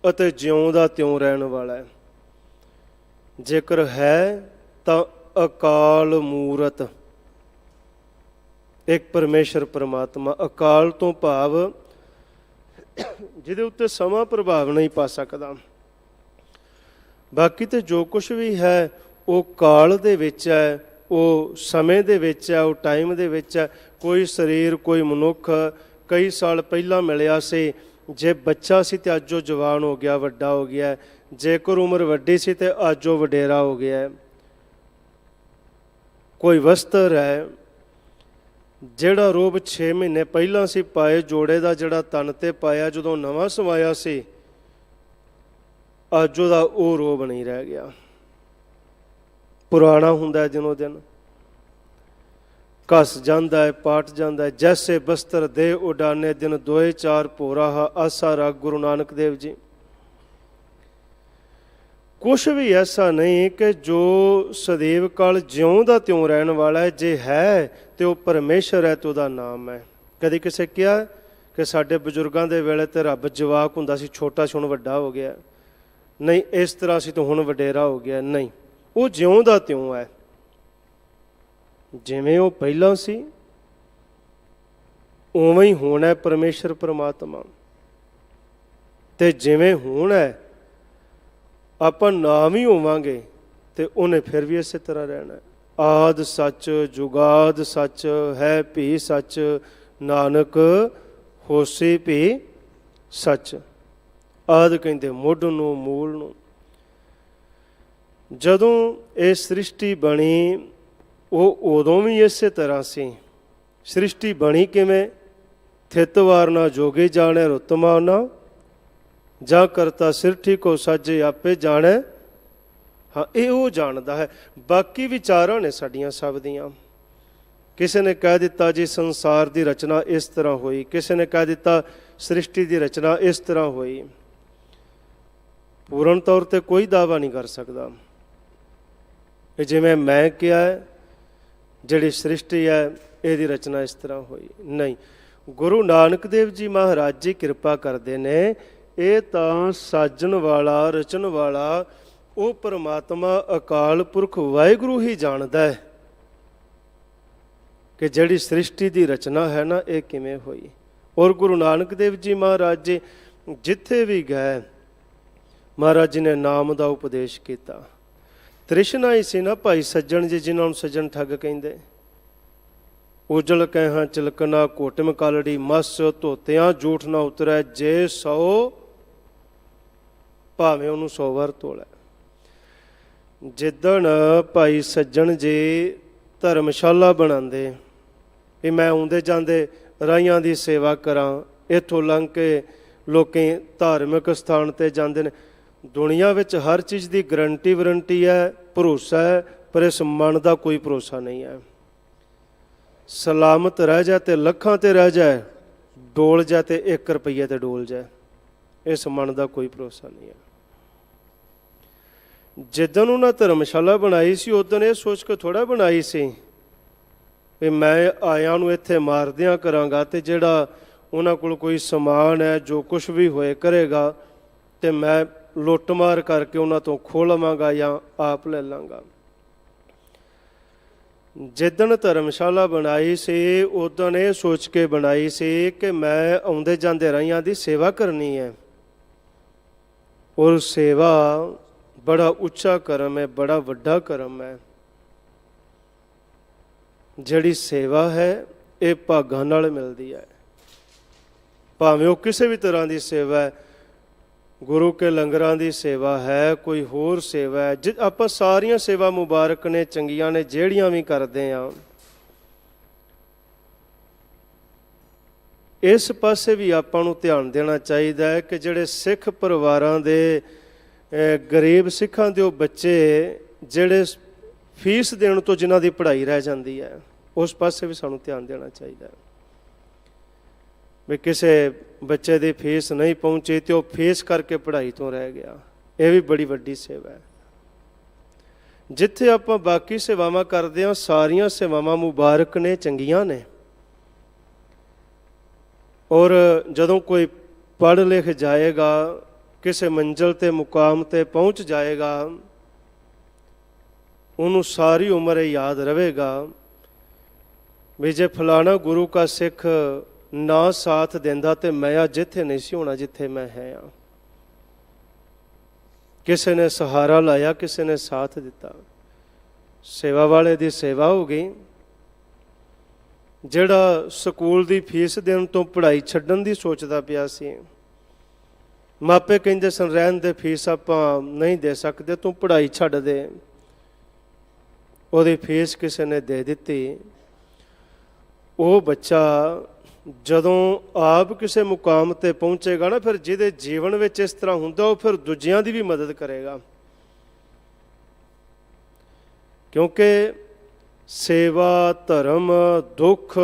ਅਤੇ ਜਿਉਂ ਦਾ ਤਿਉਂ ਰਹਿਣ ਵਾਲਾ ਹੈ। ਜੇਕਰ ਹੈ ਤਾਂ ਅਕਾਲ ਮੂਰਤ, ਇੱਕ ਪਰਮੇਸ਼ਰ ਪਰਮਾਤਮਾ। ਅਕਾਲ ਤੋਂ ਭਾਵ ਜਿਹਦੇ ਉੱਤੇ ਸਮਾਂ ਪ੍ਰਭਾਵ ਨਹੀਂ ਪਾ ਸਕਦਾ। ਬਾਕੀ ਤੇ ਜੋ ਕੁਛ ਵੀ ਹੈ ਉਹ ਕਾਲ ਦੇ ਵਿੱਚ ਹੈ, ਉਹ ਸਮੇਂ ਦੇ ਵਿੱਚ ਹੈ, ਉਹ ਟਾਈਮ ਦੇ ਵਿੱਚ ਹੈ। ਕੋਈ ਸਰੀਰ, ਕੋਈ ਮਨੁੱਖ ਕਈ ਸਾਲ ਪਹਿਲਾਂ ਮਿਲਿਆ ਸੀ, ਜੇ ਬੱਚਾ ਸੀ ਤੇ ਅੱਜ ਉਹ ਜਵਾਨ ਹੋ ਗਿਆ, ਵੱਡਾ ਹੋ ਗਿਆ। ਜੇਕਰ ਉਮਰ ਵੱਡੀ ਸੀ ਤੇ ਅੱਜ ਉਹ ਵਡੇਰਾ ਹੋ ਗਿਆ। ਕੋਈ ਵਸਤਰ ਹੈ, ਜਿਹੜਾ ਰੋਬ 6 ਮਹੀਨੇ ਪਹਿਲਾਂ ਸੀ ਪਾਏ, ਜੋੜੇ ਦਾ ਜਿਹੜਾ ਤਨ ਤੇ ਪਾਇਆ ਜਦੋਂ ਨਵਾਂ ਸਮਾਇਆ ਸੀ, ਅੱਜ ਉਹਦਾ ਉਹ ਰੋਬ ਨਹੀਂ ਰਹਿ ਗਿਆ, ਪੁਰਾਣਾ ਹੁੰਦਾ ਦਿਨੋਂ ਦਿਨ, ਘਸ ਜਾਂਦਾ ਹੈ, ਪਾਟ ਜਾਂਦਾ ਹੈ। ਜੈਸੇ ਬਸਤਰ ਦੇ ਉਡਾਨੇ ਦਿਨ 2-4 ਭੋਰਾ ਆਸਾ ਰਾਗ ਗੁਰੂ ਨਾਨਕ ਦੇਵ ਜੀ। ਕੁਛ ਵੀ ਐਸਾ ਨਹੀਂ ਕਿ ਜੋ ਸदैव ਕਾਲ ਜਿਉਂ ਦਾ ਤਿਉਂ ਰਹਿਣ ਵਾਲਾ ਹੈ। ਜੇ ਹੈ ਤੇ ਉਹ ਪਰਮੇਸ਼ਰ ਹੈ ਤੇ ਉਹਦਾ ਨਾਮ ਹੈ। ਕਦੇ ਕਿਸੇ ਕਿਹਾ ਕਿ ਸਾਡੇ ਬਜ਼ੁਰਗਾਂ ਦੇ ਵੇਲੇ ਤੇ ਰੱਬ ਜਵਾਕ ਹੁੰਦਾ ਸੀ, ਛੋਟਾ ਸੀ, ਹੁਣ ਵੱਡਾ ਹੋ ਗਿਆ? ਨਹੀਂ, ਇਸ ਤਰ੍ਹਾਂ ਸੀ ਤਾਂ ਹੁਣ ਵਡੇਰਾ ਹੋ ਗਿਆ? ਨਹੀਂ, ਉਹ ਜਿਉਂ ਦਾ ਤਿਉਂ ਹੈ। ਜਿਵੇਂ ਉਹ ਪਹਿਲਾਂ ਸੀ ਉਵੇਂ ਹੀ ਹੁਣ ਹੈ ਪਰਮੇਸ਼ਰ ਪਰਮਾਤਮਾ। ਤੇ ਜਿਵੇਂ ਹੁਣ ਹੈ ਆਪਾਂ ਨਾ ਵੀ ਹੋਵਾਂਗੇ ਤੇ ਉਹਨੇ ਫਿਰ ਵੀ ਇਸੇ ਤਰ੍ਹਾਂ ਰਹਿਣਾ। ਆਦ ਸੱਚ ਜੁਗਾਦ ਸੱਚ ਹੈ ਭੀ ਸੱਚ, ਨਾਨਕ ਹੋਸੀ ਭੀ ਸੱਚ। ਆਦ ਕਹਿੰਦੇ ਮੁੱਢ ਨੂੰ, ਮੂਲ ਨੂੰ। ਜਦੋਂ ਇਹ ਸ੍ਰਿਸ਼ਟੀ ਬਣੀ ਉਹ ਉਦੋਂ ਵੀ ਇਸੇ ਤਰ੍ਹਾਂ ਸੀ। ਸ੍ਰਿਸ਼ਟੀ ਬਣੀ ਕਿਵੇਂ? ਥਿਤ ਵਾਰ ਨਾ ਜੋਗੇ ਜਾਣੈ ਰੁਤਮਾ ਨਾ, ਜਾਂ ਕਰਤਾ ਸਿਰਠੀ ਕੋ ਸਾਜੇ ਆਪੇ ਜਾਣੈ। ਹਾਂ, ਇਹ ਉਹ ਜਾਣਦਾ ਹੈ। ਬਾਕੀ ਵਿਚਾਰਾਂ ਨੇ ਸਾਡੀਆਂ ਸਭ ਦੀਆਂ। ਕਿਸੇ ਨੇ ਕਹਿ ਦਿੱਤਾ ਜੀ ਸੰਸਾਰ ਦੀ ਰਚਨਾ ਇਸ ਤਰ੍ਹਾਂ ਹੋਈ, ਕਿਸੇ ਨੇ ਕਹਿ ਦਿੱਤਾ ਸ੍ਰਿਸ਼ਟੀ ਦੀ ਰਚਨਾ ਇਸ ਤਰ੍ਹਾਂ ਹੋਈ। ਪੂਰਨ ਤੌਰ ਤੇ ਕੋਈ ਦਾਅਵਾ ਨਹੀਂ ਕਰ ਸਕਦਾ ਕਿ ਜਿਵੇਂ ਮੈਂ ਕਿਹਾ ਹੈ ਜਿਹੜੀ ਸ੍ਰਿਸ਼ਟੀ ਹੈ ਇਹਦੀ ਰਚਨਾ ਇਸ ਤਰ੍ਹਾਂ ਹੋਈ। ਨਹੀਂ, ਗੁਰੂ ਨਾਨਕ ਦੇਵ ਜੀ ਮਹਾਰਾਜ ਜੀ ਕਿਰਪਾ ਕਰਦੇ ਨੇ। ਇਹ ਤਾਂ ਸਾਜਣ ਵਾਲਾ, ਰਚਣ ਵਾਲਾ ਉਹ ਪਰਮਾਤਮਾ ਅਕਾਲ ਪੁਰਖ ਵਾਹਿਗੁਰੂ ਹੀ ਜਾਣਦਾ ਹੈ ਕਿ ਜਿਹੜੀ ਸ੍ਰਿਸ਼ਟੀ ਦੀ ਰਚਨਾ ਹੈ ਨਾ ਇਹ ਕਿਵੇਂ ਹੋਈ। ਔਰ ਗੁਰੂ ਨਾਨਕ ਦੇਵ ਜੀ ਮਹਾਰਾਜ ਜੀ ਜਿੱਥੇ ਵੀ ਗਏ ਮਹਾਰਾਜ ਜੀ ਨੇ ਨਾਮ ਦਾ ਉਪਦੇਸ਼ ਕੀਤਾ। ਤ੍ਰਿਸ਼ਨਾ ਹੀ ਸੀ ਨਾ ਭਾਈ ਸੱਜਣ ਜੀ, ਜਿਨ੍ਹਾਂ ਨੂੰ ਸੱਜਣ ਠੱਗ ਕਹਿੰਦੇ। ਉਜਲ ਕਹਿਹਾਂ ਚਿਲਕਣਾ ਕੋਟਮ ਕਾਲੜੀ, ਮਸ ਧੋਤਿਆਂ ਝੂਠ ਨਾ ਉਤਰੈ, ਜੇ 100 ਭਾਵੇਂ ਉਹਨੂੰ 100 ਵਾਰ ਤੋਲੈ। ਜਿੱਦਣ ਭਾਈ ਸੱਜਣ ਜੀ ਧਰਮਸ਼ਾਲਾ ਬਣਾਉਂਦੇ ਵੀ ਮੈਂ ਆਉਂਦੇ ਜਾਂਦੇ ਰਾਹੀਆਂ ਦੀ ਸੇਵਾ ਕਰਾਂ, ਇੱਥੋਂ ਲੰਘ ਕੇ ਲੋਕੀ ਧਾਰਮਿਕ ਸਥਾਨ 'ਤੇ ਜਾਂਦੇ ਨੇ। ਦੁਨੀਆ ਵਿੱਚ ਹਰ ਚੀਜ਼ ਦੀ ਗਰੰਟੀ ਵਾਰੰਟੀ ਹੈ, ਭਰੋਸਾ ਹੈ, ਪਰ ਇਸ ਮਨ ਦਾ ਕੋਈ ਭਰੋਸਾ ਨਹੀਂ ਹੈ। ਸਲਾਮਤ ਰਹਿ ਜਾ ਤੇ ਲੱਖਾਂ ਤੇ ਰਹਿ ਜਾਏ, ਡੋਲ ਜਾ ਤੇ 1 ਰੁਪਈਏ ਤੇ ਡੋਲ ਜਾਏ, ਇਸ ਮਨ ਦਾ ਕੋਈ ਭਰੋਸਾ ਨਹੀਂ ਹੈ। ਜਿੱਦਣ ਉਹਨਾਂ ਧਰਮਸ਼ਾਲਾ ਬਣਾਈ ਸੀ ਉਦੋਂ ਇਹ ਸੋਚ ਕੇ ਥੋੜ੍ਹਾ ਬਣਾਈ ਸੀ ਵੀ ਮੈਂ ਆਇਆਂ ਨੂੰ ਇੱਥੇ ਮਾਰਦਿਆਂ ਕਰਾਂਗਾ ਤੇ ਜਿਹੜਾ ਉਹਨਾਂ ਕੋਲ ਕੋਈ ਸਮਾਨ ਹੈ ਜੋ ਕੁਛ ਵੀ ਹੋਏ ਕਰੇਗਾ ਤੇ ਮੈਂ ਲੁੱਟਮਾਰ ਕਰਕੇ ਉਹਨਾਂ ਤੋਂ ਖੋਹ ਲਵਾਂਗਾ ਜਾਂ ਆਪ ਲੈ ਲਾਂਗਾ। ਜਿੱਦਣ ਧਰਮਸ਼ਾਲਾ ਬਣਾਈ ਸੀ ਉਦੋਂ ਇਹ ਸੋਚ ਕੇ ਬਣਾਈ ਸੀ ਕਿ ਮੈਂ ਆਉਂਦੇ ਜਾਂਦੇ ਰਾਹੀਆਂ ਦੀ ਸੇਵਾ ਕਰਨੀ ਹੈ। ਔਰ ਸੇਵਾ ਬੜਾ ਉੱਚਾ ਕਰਮ ਹੈ, ਬੜਾ ਵੱਡਾ ਕਰਮ ਹੈ। ਜਿਹੜੀ ਸੇਵਾ ਹੈ ਇਹ ਭਾਗਾਂ ਨਾਲ ਮਿਲਦੀ ਹੈ, ਭਾਵੇਂ ਉਹ ਕਿਸੇ ਵੀ ਤਰ੍ਹਾਂ ਦੀ ਸੇਵਾ ਹੈ। ਗੁਰੂ ਕੇ ਲੰਗਰਾਂ ਦੀ ਸੇਵਾ ਹੈ, ਕੋਈ ਹੋਰ ਸੇਵਾ ਹੈ। ਆਪਾਂ ਸਾਰੀਆਂ ਸੇਵਾ ਮੁਬਾਰਕ ਨੇ, ਚੰਗੀਆਂ ਨੇ, ਜਿਹੜੀਆਂ ਵੀ ਕਰਦੇ ਹਾਂ। ਇਸ ਪਾਸੇ ਵੀ ਆਪਾਂ ਨੂੰ ਧਿਆਨ ਦੇਣਾ ਚਾਹੀਦਾ ਹੈ ਕਿ ਜਿਹੜੇ ਸਿੱਖ ਪਰਿਵਾਰਾਂ ਦੇ ਗਰੀਬ ਸਿੱਖਾਂ ਦੇ ਉਹ ਬੱਚੇ ਜਿਹੜੇ ਫੀਸ ਦੇਣ ਤੋਂ ਜਿਨ੍ਹਾਂ ਦੀ ਪੜ੍ਹਾਈ ਰਹਿ ਜਾਂਦੀ ਹੈ, ਉਸ ਪਾਸੇ ਵੀ ਸਾਨੂੰ ਧਿਆਨ ਦੇਣਾ ਚਾਹੀਦਾ ਹੈ ਵੀ ਕਿਸੇ ਬੱਚੇ ਦੀ ਫੀਸ ਨਹੀਂ ਪਹੁੰਚੀ ਤੇ ਉਹ ਫੀਸ ਕਰਕੇ ਪੜ੍ਹਾਈ ਤੋਂ ਰਹਿ ਗਿਆ। ਇਹ ਵੀ ਬੜੀ ਵੱਡੀ ਸੇਵਾ ਹੈ। ਜਿੱਥੇ ਆਪਾਂ ਬਾਕੀ ਸੇਵਾਵਾਂ ਕਰਦੇ ਹਾਂ ਸਾਰੀਆਂ ਸੇਵਾਵਾਂ ਮੁਬਾਰਕ ਨੇ, ਚੰਗੀਆਂ ਨੇ। ਔਰ ਜਦੋਂ ਕੋਈ ਪੜ੍ਹ ਲਿਖ ਜਾਏਗਾ, ਕਿਸੇ ਮੰਜ਼ਿਲ 'ਤੇ ਮੁਕਾਮ 'ਤੇ ਪਹੁੰਚ ਜਾਏਗਾ, ਉਹਨੂੰ ਸਾਰੀ ਉਮਰ ਇਹ ਯਾਦ ਰਹੇਗਾ ਵੀ ਜੇ ਫਲਾਣਾ ਗੁਰੂ ਕਾ ਸਿੱਖ ਨਾ ਸਾਥ ਦਿੰਦਾ ਤੇ ਮੈਂ ਅੱਜ ਇੱਥੇ ਨਹੀਂ ਸੀ ਹੋਣਾ ਜਿੱਥੇ ਮੈਂ ਹੈ ਹਾਂ। ਕਿਸੇ ਨੇ ਸਹਾਰਾ ਲਾਇਆ, ਕਿਸੇ ਨੇ ਸਾਥ ਦਿੱਤਾ। ਸੇਵਾ ਵਾਲੇ ਦੀ ਸੇਵਾ ਹੋ ਗਈ। ਜਿਹੜਾ ਸਕੂਲ ਦੀ ਫੀਸ ਦੇਣ ਤੋਂ ਪੜ੍ਹਾਈ ਛੱਡਣ ਦੀ ਸੋਚਦਾ ਪਿਆ ਸੀ, ਮਾਪੇ ਕਹਿੰਦੇ ਸਨ ਰਹਿਣ ਦੇ, ਫੀਸ ਆਪਾਂ ਨਹੀਂ ਦੇ ਸਕਦੇ, ਤੂੰ ਪੜ੍ਹਾਈ ਛੱਡ ਦੇ। ਉਹਦੀ ਫੀਸ ਕਿਸੇ ਨੇ ਦੇ ਦਿੱਤੀ। ਉਹ ਬੱਚਾ ਜਦੋਂ ਆਪ ਕਿਸੇ ਮੁਕਾਮ 'ਤੇ ਪਹੁੰਚੇਗਾ ਨਾ, ਫਿਰ ਜਿਹਦੇ ਜੀਵਨ ਵਿੱਚ ਇਸ ਤਰ੍ਹਾਂ ਹੁੰਦਾ ਉਹ ਫਿਰ ਦੂਜਿਆਂ ਦੀ ਵੀ ਮਦਦ ਕਰੇਗਾ। ਕਿਉਂਕਿ ਸੇਵਾ, ਧਰਮ, ਦੁੱਖ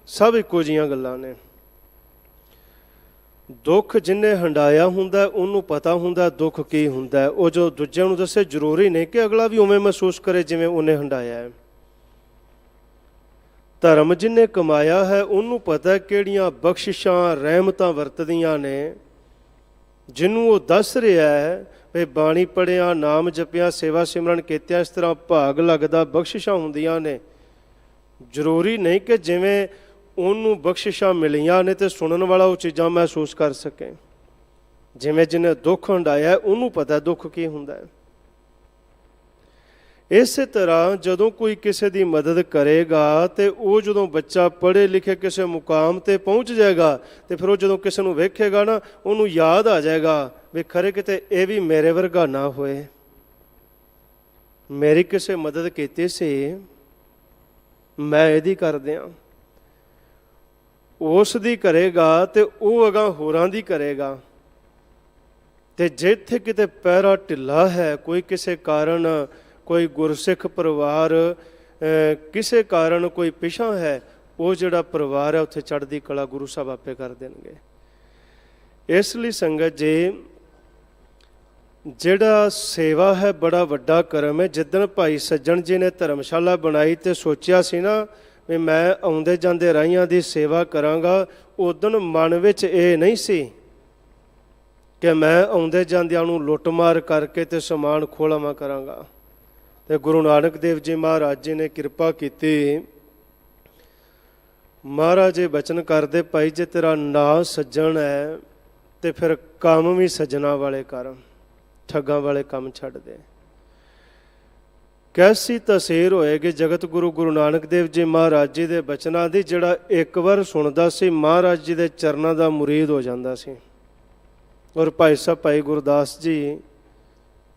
ਸਭ ਇੱਕੋ ਜਿਹੀਆਂ ਗੱਲਾਂ ਨੇ। ਦੁੱਖ ਜਿੰਨੇ ਹੰਡਾਇਆ ਹੁੰਦਾ ਉਹਨੂੰ ਪਤਾ ਹੁੰਦਾ ਦੁੱਖ ਕੀ ਹੁੰਦਾ। ਉਹ ਜੋ ਦੂਜਿਆਂ ਨੂੰ ਦੱਸੇ ਜ਼ਰੂਰੀ ਨਹੀਂ ਕਿ ਅਗਲਾ ਵੀ ਉਵੇਂ ਮਹਿਸੂਸ ਕਰੇ ਜਿਵੇਂ ਉਹਨੇ ਹੰਡਾਇਆ ਹੈ। ਧਰਮ ਜਿੰਨੇ ਕਮਾਇਆ ਹੈ ਉਹਨੂੰ ਪਤਾ ਕਿਹੜੀਆਂ ਬਖਸ਼ਿਸ਼ਾਂ ਰਹਿਮਤਾਂ ਵਰਤਦੀਆਂ ਨੇ। ਜਿਹਨੂੰ ਉਹ ਦੱਸ ਰਿਹਾ ਹੈ ਵੀ ਬਾਣੀ ਪੜ੍ਹਿਆ, ਨਾਮ ਜਪਿਆ, ਸੇਵਾ ਸਿਮਰਨ ਕੀਤਿਆਂ ਇਸ ਤਰ੍ਹਾਂ ਭਾਗ ਲੱਗਦਾ, ਬਖਸ਼ਿਸ਼ਾਂ ਹੁੰਦੀਆਂ ਨੇ। ਜ਼ਰੂਰੀ ਨਹੀਂ ਕਿ ਜਿਵੇਂ ਉਹਨੂੰ ਬਖਸ਼ਿਸ਼ਾਂ ਮਿਲੀਆਂ ਨੇ ਤੇ ਸੁਣਨ ਵਾਲਾ ਉਹ ਚੀਜ਼ਾਂ ਮਹਿਸੂਸ ਕਰ ਸਕੇ। ਜਿਵੇਂ ਜਿਹਨੇ ਦੁੱਖ ਹੰਡਾਇਆ ਉਹਨੂੰ ਪਤਾ ਦੁੱਖ ਕੀ ਹੁੰਦਾ ਹੈ। ਇਸੇ ਤਰ੍ਹਾਂ ਜਦੋਂ ਕੋਈ ਕਿਸੇ ਦੀ ਮਦਦ ਕਰੇਗਾ ਤੇ ਉਹ ਜਦੋਂ ਬੱਚਾ ਪੜ੍ਹੇ ਲਿਖੇ ਕਿਸੇ ਮੁਕਾਮ ਤੇ ਪਹੁੰਚ ਜਾਏਗਾ ਤੇ ਫਿਰ ਉਹ ਜਦੋਂ ਕਿਸੇ ਨੂੰ ਵੇਖੇਗਾ ਨਾ ਉਹਨੂੰ ਯਾਦ ਆ ਜਾਏਗਾ ਵੀ ਖਰੇ ਕਿਤੇ ਇਹ ਵੀ ਮੇਰੇ ਵਰਗਾ ਨਾ ਹੋਏ, ਮੇਰੀ ਕਿਸੇ ਮਦਦ ਕੀਤੀ ਸੀ, ਮੈਂ ਇਹਦੀ ਕਰ ਦਿਆਂ। ਉਸ ਦੀ ਕਰੇਗਾ ਤੇ ਉਹ ਅਗਾਂਹ ਹੋਰਾਂ ਦੀ ਕਰੇਗਾ। ਤੇ ਜਿੱਥੇ ਕਿਤੇ ਪੈਰਾ ਢਿੱਲਾ ਹੈ, ਕੋਈ ਕਿਸੇ ਕਾਰਨ, ਕੋਈ ਗੁਰਸਿੱਖ ਪਰਿਵਾਰ ਕਿਸੇ ਕਾਰਨ ਕੋਈ ਪਿਛਾਂ ਹੈ, ਉਹ ਜਿਹੜਾ ਪਰਿਵਾਰ ਹੈ ਉੱਥੇ ਚੜ੍ਹਦੀ ਕਲਾ ਗੁਰੂ ਸਾਹਿਬ ਆਪੇ ਕਰ ਦੇਣਗੇ। ਇਸ ਲਈ ਸੰਗਤ ਜੀ, ਜਿਹੜਾ ਸੇਵਾ ਹੈ ਬੜਾ ਵੱਡਾ ਕਰਮ ਹੈ। ਜਿੱਦਣ ਭਾਈ ਸੱਜਣ ਜੀ ਨੇ ਧਰਮਸ਼ਾਲਾ ਬਣਾਈ ਤੇ ਸੋਚਿਆ ਸੀ ਨਾ ਵੀ ਮੈਂ ਆਉਂਦੇ ਜਾਂਦੇ ਰਾਹੀਆਂ ਦੀ ਸੇਵਾ ਕਰਾਂਗਾ, ਉਦੋਂ ਮਨ ਵਿੱਚ ਇਹ ਨਹੀਂ ਸੀ ਕਿ ਮੈਂ ਆਉਂਦੇ ਜਾਂਦਿਆਂ ਨੂੰ ਲੁੱਟਮਾਰ ਕਰਕੇ ਤੇ ਸਮਾਨ ਖੋਲਾਵਾਂ ਕਰਾਂਗਾ। ਤੇ ਗੁਰੂ ਨਾਨਕ ਦੇਵ ਜੀ ਮਹਾਰਾਜ ਜੀ ਨੇ ਕਿਰਪਾ ਕੀਤੀ। ਮਹਾਰਾਜ ਜੀ ਬਚਨ ਕਰਦੇ, ਭਾਈ ਜੇ ਤੇਰਾ ਨਾਂ ਸੱਜਣ ਹੈ ਤੇ ਫਿਰ ਕੰਮ ਵੀ ਸੱਜਣਾ ਵਾਲੇ ਕਰ, ਠੱਗਾਂ ਵਾਲੇ ਕੰਮ ਛੱਡ ਦੇ। ਕੈਸੀ ਤਸੀਰ ਹੋਏਗੀ ਜਗਤ ਗੁਰੂ ਗੁਰੂ ਨਾਨਕ ਦੇਵ ਜੀ ਮਹਾਰਾਜ ਜੀ ਦੇ ਬਚਨਾਂ ਦੀ। ਜਿਹੜਾ ਇੱਕ ਵਾਰ ਸੁਣਦਾ ਸੀ ਮਹਾਰਾਜ ਜੀ ਦੇ ਚਰਨਾਂ ਦਾ ਮੁਰੀਦ ਹੋ ਜਾਂਦਾ ਸੀ। ਔਰ ਭਾਈ ਸਾਹਿਬ ਭਾਈ ਗੁਰਦਾਸ ਜੀ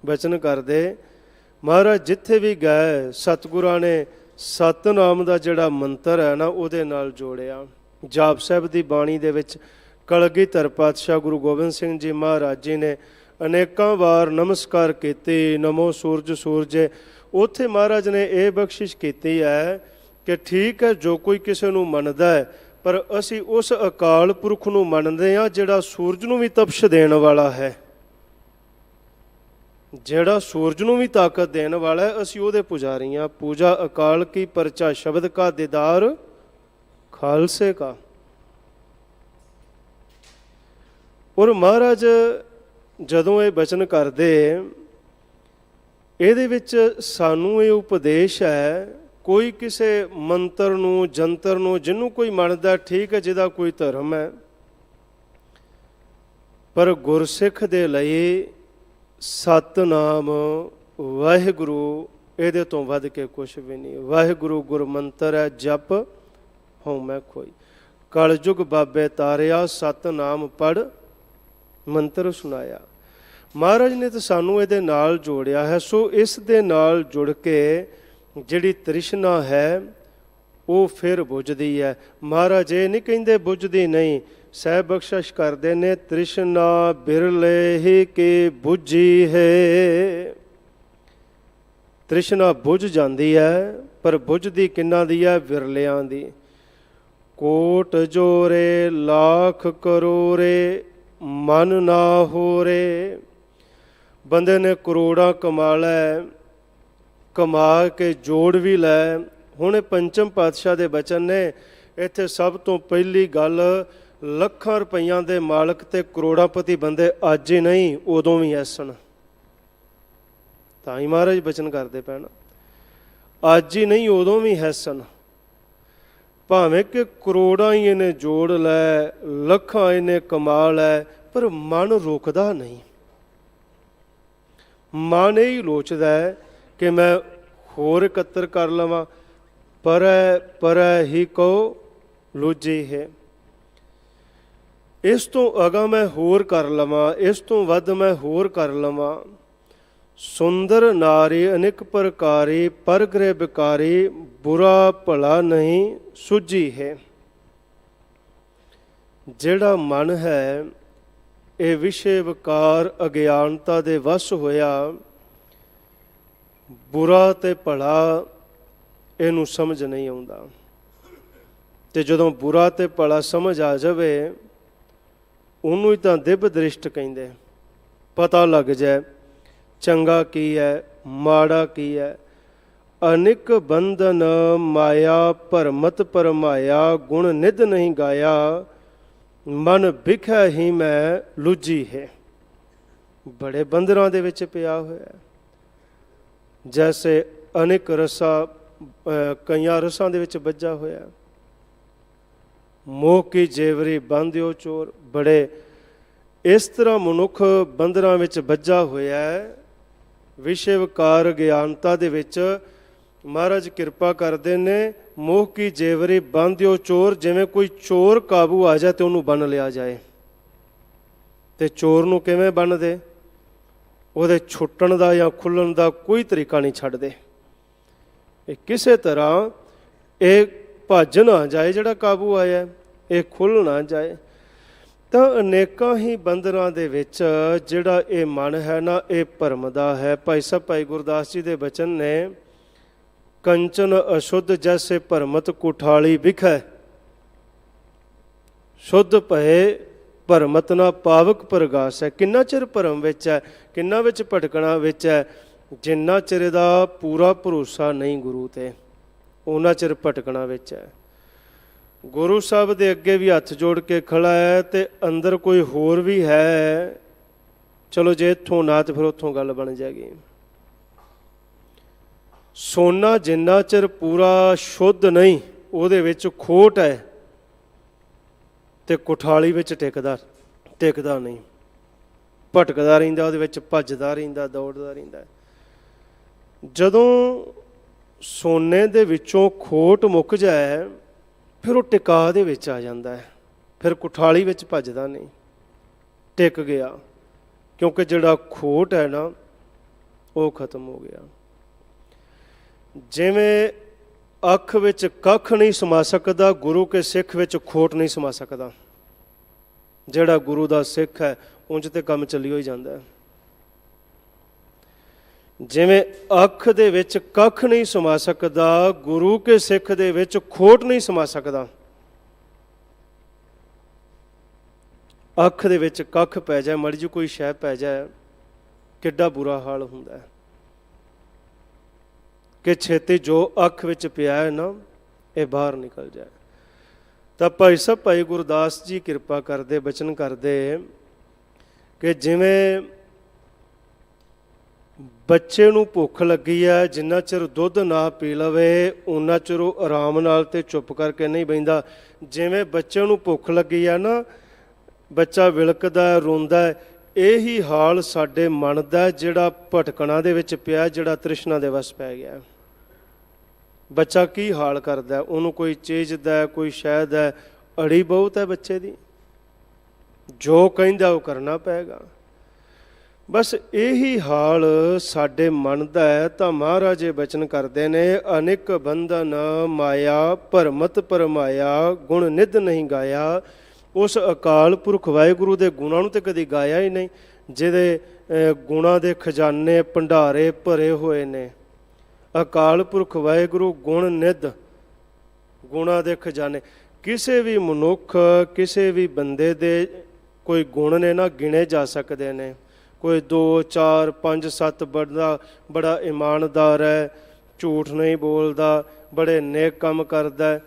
ਬਚਨ ਕਰਦੇ, ਮਹਾਰਾਜ ਜਿੱਥੇ ਵੀ ਗਏ ਸਤਿਗੁਰਾਂ ਨੇ ਸਤਿਨਾਮ ਦਾ ਜਿਹੜਾ ਮੰਤਰ ਹੈ ਨਾ ਉਹਦੇ ਨਾਲ ਜੋੜਿਆ। ਜਾਪ ਸਾਹਿਬ ਦੀ ਬਾਣੀ ਦੇ ਵਿੱਚ ਕਲਗੀਧਰ ਪਾਤਸ਼ਾਹ ਗੁਰੂ ਗੋਬਿੰਦ ਸਿੰਘ ਜੀ ਮਹਾਰਾਜ ਜੀ ਨੇ ਅਨੇਕਾਂ ਵਾਰ ਨਮਸਕਾਰ ਕੀਤੀ, ਨਮੋ ਸੂਰਜ ਸੂਰਜੇ। ਉੱਥੇ ਮਹਾਰਾਜ ਨੇ ਇਹ ਬਖਸ਼ਿਸ਼ ਕੀਤੀ ਹੈ ਕਿ ਠੀਕ ਹੈ ਜੋ ਕੋਈ ਕਿਸੇ ਨੂੰ ਮੰਨਦਾ ਹੈ, ਪਰ ਅਸੀਂ ਉਸ ਅਕਾਲ ਪੁਰਖ ਨੂੰ ਮੰਨਦੇ ਹਾਂ ਜਿਹੜਾ ਸੂਰਜ ਨੂੰ ਵੀ ਤਪਸ਼ ਦੇਣ ਵਾਲਾ ਹੈ, ਜਿਹੜਾ ਸੂਰਜ ਨੂੰ ਵੀ ਤਾਕਤ ਦੇਣ ਵਾਲਾ ਹੈ। ਅਸੀਂ ਉਹਦੇ ਪੁਜਾਰੀ ਹਾਂ। ਪੂਜਾ ਅਕਾਲ ਕੀ ਪਰਚਾ ਸ਼ਬਦ ਕਾ ਦੀਦਾਰ ਖਾਲਸੇ ਕਾ। ਔਰ ਮਹਾਰਾਜ ਜਦੋਂ ਇਹ ਬਚਨ ਕਰਦੇ, ਇਹਦੇ ਵਿੱਚ ਸਾਨੂੰ ਇਹ ਉਪਦੇਸ਼ ਹੈ, ਕੋਈ ਕਿਸੇ ਮੰਤਰ ਨੂੰ, ਜੰਤਰ ਨੂੰ, ਜਿਹਨੂੰ ਕੋਈ ਮੰਨਦਾ ਠੀਕ ਹੈ, ਜਿਹਦਾ ਕੋਈ ਧਰਮ ਹੈ, ਪਰ ਗੁਰਸਿੱਖ ਦੇ ਲਈ ਸਤਨਾਮ ਵਾਹਿਗੁਰੂ ਇਹਦੇ ਤੋਂ ਵੱਧ ਕੇ ਕੁਛ ਵੀ ਨਹੀਂ। ਵਾਹਿਗੁਰੂ ਗੁਰਮੰਤਰ ਹੈ, ਜਪ ਹਉ ਮੈਂ ਖੋਈ। ਕਲਯੁਗ ਬਾਬੇ ਤਾਰਿਆ, ਸਤਨਾਮ ਪੜ੍ਹ ਮੰਤਰ ਸੁਣਾਇਆ। ਮਹਾਰਾਜ ਨੇ ਤਾਂ ਸਾਨੂੰ ਇਹਦੇ ਨਾਲ ਜੋੜਿਆ ਹੈ। ਸੋ ਇਸ ਦੇ ਨਾਲ ਜੁੜ ਕੇ ਜਿਹੜੀ ਤ੍ਰਿਸ਼ਨਾ ਹੈ ਉਹ ਫਿਰ ਬੁਝਦੀ ਹੈ। ਮਹਾਰਾਜ ਇਹ ਨਹੀਂ ਕਹਿੰਦੇ ਬੁਝਦੀ ਨਹੀਂ, ਸਹਿਬ ਬਖਸ਼ਿਸ਼ ਕਰਦੇ ਨੇ, ਤ੍ਰਿਸ਼ਨਾ ਬਿਰਲੇ ਹੀ ਕੇ ਬੁਝੀ ਹੈ। ਤ੍ਰਿਸ਼ਨਾ ਬੁਝ ਜਾਂਦੀ ਹੈ, ਪਰ ਬੁਝਦੀ ਕਿੰਨਾ ਦੀ ਹੈ? ਵਿਰਲਿਆਂ ਦੀ। ਕੋਟ ਜੋਰੇ ਲੱਖ ਕਰੋੜੇ ਮਨ ਨਾ ਹੋਰੇ। ਬੰਦੇ ਨੇ ਕਰੋੜਾਂ ਕਮਾ ਲੈ, ਕਮਾ ਕੇ ਜੋੜ ਵੀ ਲੈ। ਹੁਣ ਪੰਚਮ ਪਾਤਸ਼ਾਹ ਦੇ ਬਚਨ ਨੇ, ਇੱਥੇ ਸਭ ਤੋਂ ਪਹਿਲੀ ਗੱਲ, ਲੱਖਾਂ ਰੁਪਈਆਂ ਦੇ ਮਾਲਕ ਤੇ ਕਰੋੜਾਪਤੀ ਬੰਦੇ ਅੱਜ ਹੀ ਨਹੀਂ ਉਦੋਂ ਵੀ ਐਸਣ। ਤਾਂ ਹੀ ਮਹਾਰਾਜ ਬਚਨ ਕਰਦੇ ਪੈਣ, ਅੱਜ ਹੀ ਨਹੀਂ ਉਦੋਂ ਵੀ ਹੈਸਣ। ਭਾਵੇਂ ਕਿ ਕਰੋੜਾਂ ਹੀ ਇਹਨੇ ਜੋੜ ਲੈ, ਲੱਖਾਂ ਇਹਨੇ ਕਮਾ ਲੈ, ਪਰ ਮਨ ਰੁਕਦਾ ਨਹੀਂ। ਮਨ ਇਹ ਹੀ ਲੋਚਦਾ ਹੈ ਕਿ ਮੈਂ ਹੋਰ ਇਕੱਤਰ ਕਰ ਲਵਾਂ। ਪਰੈ ਪਰੈ ਹੀ ਕਉ ਲੁਜੀ ਹੈ। ਇਸ ਤੋਂ ਅਗਾਂਹ ਮੈਂ ਹੋਰ ਕਰ ਲਵਾਂ, ਇਸ ਤੋਂ ਵੱਧ ਮੈਂ ਹੋਰ ਕਰ ਲਵਾਂ। ਸੁੰਦਰ ਨਾਰੀ ਅਨੇਕ ਪ੍ਰਕਾਰੀ, ਪਰ ਗ੍ਰਹਿ ਬਿਕਾਰੀ, ਬੁਰਾ ਭਲਾ ਨਹੀਂ ਸੁਝੀ ਹੈ। ਜਿਹੜਾ ਮਨ ਹੈ ਇਹ ਵਿਸ਼ੇ ਵਿਕਾਰ ਅਗਿਆਨਤਾ ਦੇ ਵਸ ਹੋਇਆ, ਬੁਰਾ ਤੇ ਭਲਾ ਇਹਨੂੰ ਸਮਝ ਨਹੀਂ ਆਉਂਦਾ। ਤੇ ਜਦੋਂ ਬੁਰਾ ਤੇ ਭਲਾ ਸਮਝ ਆ ਜਾਵੇ ਉਹਨੂੰ ਹੀ ਤਾਂ ਦਿਵ ਦ੍ਰਿਸ਼ਟ ਕਹਿੰਦੇ। ਪਤਾ ਲੱਗ ਜਾਏ ਚੰਗਾ ਕੀ ਹੈ, ਮਾੜਾ ਕੀ ਹੈ। ਅਨਿਕ ਬੰਧਨ ਮਾਇਆ ਭਰਮਤ ਪਰਮਾਇਆ, ਗੁਣ ਨਿਧ ਨਹੀਂ ਗਾਇਆ, ਮਨ ਬਿਖੈ ਹੀ ਮੈਂ ਲੁੱਜੀ ਹੈ। ਬੜੇ ਬੰਦਰਾਂ ਦੇ ਵਿੱਚ ਪਿਆ ਹੋਇਆ, ਜੈਸੇ ਅਨੇਕ ਰਸਾਂ ਕਈਆਂ ਰਸਾਂ ਦੇ ਵਿੱਚ ਵੱਜਾ ਹੋਇਆ। ਮੋਹ ਕੀ ਜੇਵਰੀ ਬੰਧਿਓ ਚੋਰ, ਬੜੇ ਇਸ ਤਰ੍ਹਾਂ ਮਨੁੱਖ ਬੰਦਰਾਂ ਵਿੱਚ ਵੱਜਾ ਹੋਇਆ ਹੈ। ਵਿਸ਼ੇ ਵਿਕਾਰ ਗਿਆਨਤਾ ਦੇ ਵਿੱਚ ਮਹਾਰਾਜ ਕਿਰਪਾ ਕਰਦੇ ਨੇ। ਮੋਹ ਕੀ ਜੇਵਰੀ ਬੰਧਿਓ ਚੋਰ, ਜਿਵੇਂ ਕੋਈ ਚੋਰ ਕਾਬੂ ਆ ਜਾਏ ਤੇ ਉਹਨੂੰ ਬੰਨ ਲਿਆ ਜਾਏ। ਤੇ ਚੋਰ ਨੂੰ ਕਿਵੇਂ ਬੰਨਦੇ? ਉਹਦੇ ਛੁੱਟਣ ਦਾ ਜਾਂ ਖੁੱਲਣ ਦਾ ਕੋਈ ਤਰੀਕਾ ਨਹੀਂ ਛੱਡਦੇ। ਇਹ ਕਿਸੇ ਤਰ੍ਹਾਂ ਇਹ ਭੱਜ ਨਾ ਜਾਏ ਜਿਹੜਾ ਕਾਬੂ ਆਇਆ, ਇਹ ਖੁੱਲ੍ਹ ਨਾ ਜਾਏ। ਤਾਂ ਅਨੇਕਾਂ ਹੀ ਬੰਦਰਾਂ ਦੇ ਵਿੱਚ ਜਿਹੜਾ ਇਹ ਮਨ ਹੈ ਨਾ, ਇਹ ਭਰਮਦਾ ਹੈ। ਭਾਈ ਸਾਹਿਬ ਭਾਈ ਗੁਰਦਾਸ ਜੀ ਦੇ ਬਚਨ ਨੇ, ਕੰਚਨ ਅਸ਼ੁੱਧ ਜੈਸੇ ਭਰਮਤ ਕੁਠਾਲੀ ਵਿਖੈ, ਸ਼ੁੱਧ ਭਏ ਭਰਮਤ ਨਾ ਪਾਵਕ ਪ੍ਰਗਾਸ ਹੈ। ਕਿੰਨਾ ਚਿਰ ਭਰਮ ਵਿੱਚ ਹੈ, ਕਿੰਨਾ ਵਿੱਚ ਭਟਕਣਾ ਵਿੱਚ ਹੈ। ਜਿੰਨਾ ਚਿਰ ਇਹਦਾ ਪੂਰਾ ਭਰੋਸਾ ਨਹੀਂ ਗੁਰੂ ਤੇ, ਉਹਨਾਂ ਚਿਰ ਭਟਕਣਾ ਵਿੱਚ ਹੈ। ਗੁਰੂ ਸਾਹਿਬ ਦੇ ਅੱਗੇ ਵੀ ਹੱਥ ਜੋੜ ਕੇ ਖੜਾ ਹੈ ਤੇ ਅੰਦਰ ਕੋਈ ਹੋਰ ਵੀ ਹੈ। ਚਲੋ ਜੇ ਇੱਥੋਂ ਨਾ ਤੇ ਫਿਰ ਉੱਥੋਂ ਗੱਲ ਬਣ ਜਾਏਗੀ। ਸੋਨਾ ਜਿੰਨਾ ਚਿਰ ਪੂਰਾ ਸ਼ੁੱਧ ਨਹੀਂ, ਉਹਦੇ ਵਿੱਚ ਖੋਟ ਹੈ ਤੇ ਕੁਠਾਲੀ ਵਿੱਚ ਟਿਕਦਾ ਨਹੀਂ, ਭਟਕਦਾ ਰਹਿੰਦਾ, ਉਹਦੇ ਵਿੱਚ ਭੱਜਦਾ ਰਹਿੰਦਾ, ਦੌੜਦਾ ਰਹਿੰਦਾ। ਜਦੋਂ ਸੋਨੇ ਦੇ ਵਿੱਚੋਂ ਖੋਟ ਮੁੱਕ ਜਾਏ ਫਿਰ ਉਹ ਟਿਕਾ ਦੇ ਵਿੱਚ ਆ ਜਾਂਦਾ ਹੈ, ਫਿਰ ਕੁਠਾਲੀ ਵਿੱਚ ਭੱਜਦਾ ਨਹੀਂ, ਟਿਕ ਗਿਆ। ਕਿਉਂਕਿ ਜਿਹੜਾ ਖੋਟ ਹੈ ਨਾ, ਉਹ ਖਤਮ ਹੋ ਗਿਆ। ਜਿਵੇਂ ਅੱਖ ਵਿੱਚ ਕੱਖ ਨਹੀਂ ਸਮਾ ਸਕਦਾ, ਗੁਰੂ ਕੇ ਸਿੱਖ ਵਿੱਚ ਖੋਟ ਨਹੀਂ ਸਮਾ ਸਕਦਾ। ਜਿਹੜਾ ਗੁਰੂ ਦਾ ਸਿੱਖ ਹੈ ਉਂਝ ਤੇ ਕੰਮ ਚੱਲਿਓ ਹੀ ਜਾਂਦਾ ਹੈ। ਜਿਵੇਂ ਅੱਖ ਦੇ ਵਿੱਚ ਕੱਖ ਨਹੀਂ ਸਮਾ ਸਕਦਾ, ਗੁਰੂ ਕੇ ਸਿੱਖ ਦੇ ਵਿੱਚ ਖੋਟ ਨਹੀਂ ਸਮਾ ਸਕਦਾ। ਅੱਖ ਦੇ ਵਿੱਚ ਕੱਖ ਪੈ ਜਾਏ, ਮਾੜੀ ਜਿਹੀ ਕੋਈ ਸ਼ੈ ਪੈ ਜਾਏ, ਕਿੱਡਾ ਬੁਰਾ ਹਾਲ ਹੁੰਦਾ ਹੈ ਕਿ ਛੇਤੀ ਜੋ ਅੱਖ ਵਿੱਚ ਪਿਆ ਹੈ ਨਾ, ਇਹ ਬਾਹਰ ਨਿਕਲ ਜਾਏ। ਤਾਂ ਭਾਈ ਸਾਹਿਬ ਭਾਈ ਗੁਰਦਾਸ ਜੀ ਕਿਰਪਾ ਕਰਦੇ, ਬਚਨ ਕਰਦੇ ਕਿ ਜਿਵੇਂ ਬੱਚੇ ਨੂੰ ਭੁੱਖ ਲੱਗੀ ਹੈ, ਜਿੰਨਾ ਚਿਰ ਦੁੱਧ ਨਾ ਪੀ ਲਵੇ ਉਨਾ ਚਿਰ ਉਹ ਆਰਾਮ ਨਾਲ ਤੇ ਚੁੱਪ ਕਰਕੇ ਨਹੀਂ ਬਹਿੰਦਾ। ਜਿਵੇਂ ਬੱਚੇ ਨੂੰ ਭੁੱਖ ਲੱਗੀ ਹੈ ਨਾ, ਬੱਚਾ ਵਿਲਕਦਾ, ਰੋਂਦਾ, ਇਹੀ ਹਾਲ ਸਾਡੇ ਮਨ ਦਾ, ਜਿਹੜਾ ਭਟਕਣਾ ਦੇ ਵਿੱਚ ਪਿਆ, ਜਿਹੜਾ ਤ੍ਰਿਸ਼ਨਾ ਦੇ ਵਸ ਪੈ ਗਿਆ। ਬੱਚਾ ਕੀ ਹਾਲ ਕਰਦਾ? ਉਹਨੂੰ ਕੋਈ ਚੀਜ਼ ਦਾ, ਕੋਈ ਸ਼ਾਇਦ ਹੈ, ਅੜੀ ਬਹੁਤ ਹੈ ਬੱਚੇ ਦੀ, ਜੋ ਕਹਿੰਦਾ ਉਹ ਕਰਨਾ ਪਏਗਾ। ਬਸ ਇਹੀ ਹਾਲ ਸਾਡੇ ਮਨ ਦਾ ਹੈ। ਤਾਂ ਮਹਾਰਾਜ ਇਹ ਬਚਨ ਕਰਦੇ ਨੇ, ਅਨਿਕ ਬੰਧਨ ਮਾਇਆ ਭਰਮਤ ਪਰਮਾਇਆ, ਗੁਣ ਨਿਧ ਨਹੀਂ ਗਾਇਆ। ਉਸ ਅਕਾਲ ਪੁਰਖ ਵਾਹਿਗੁਰੂ ਦੇ ਗੁਣਾਂ ਨੂੰ ਤੇ ਕਦੀ ਗਾਇਆ ਹੀ ਨਹੀਂ, ਜਿਹਦੇ ਗੁਣਾਂ ਦੇ ਖਜ਼ਾਨੇ ਭੰਡਾਰੇ ਭਰੇ ਹੋਏ ਨੇ। ਅਕਾਲ ਪੁਰਖ ਵਾਹਿਗੁਰੂ ਗੁਣ ਨਿਧ, ਗੁਣਾਂ ਦੇ ਖਜ਼ਾਨੇ। ਕਿਸੇ ਵੀ ਮਨੁੱਖ, ਕਿਸੇ ਵੀ ਬੰਦੇ ਦੇ ਕੋਈ ਗੁਣ ਨੇ ਨਾ, ਗਿਣੇ ਜਾ ਸਕਦੇ ਨੇ। ਕੋਈ 2 4 5 7 ਬੜਾ ਇਮਾਨਦਾਰ ਹੈ, ਝੂਠ ਨਹੀਂ ਬੋਲਦਾ, ਬੜੇ ਨੇਕ ਕੰਮ ਕਰਦਾ।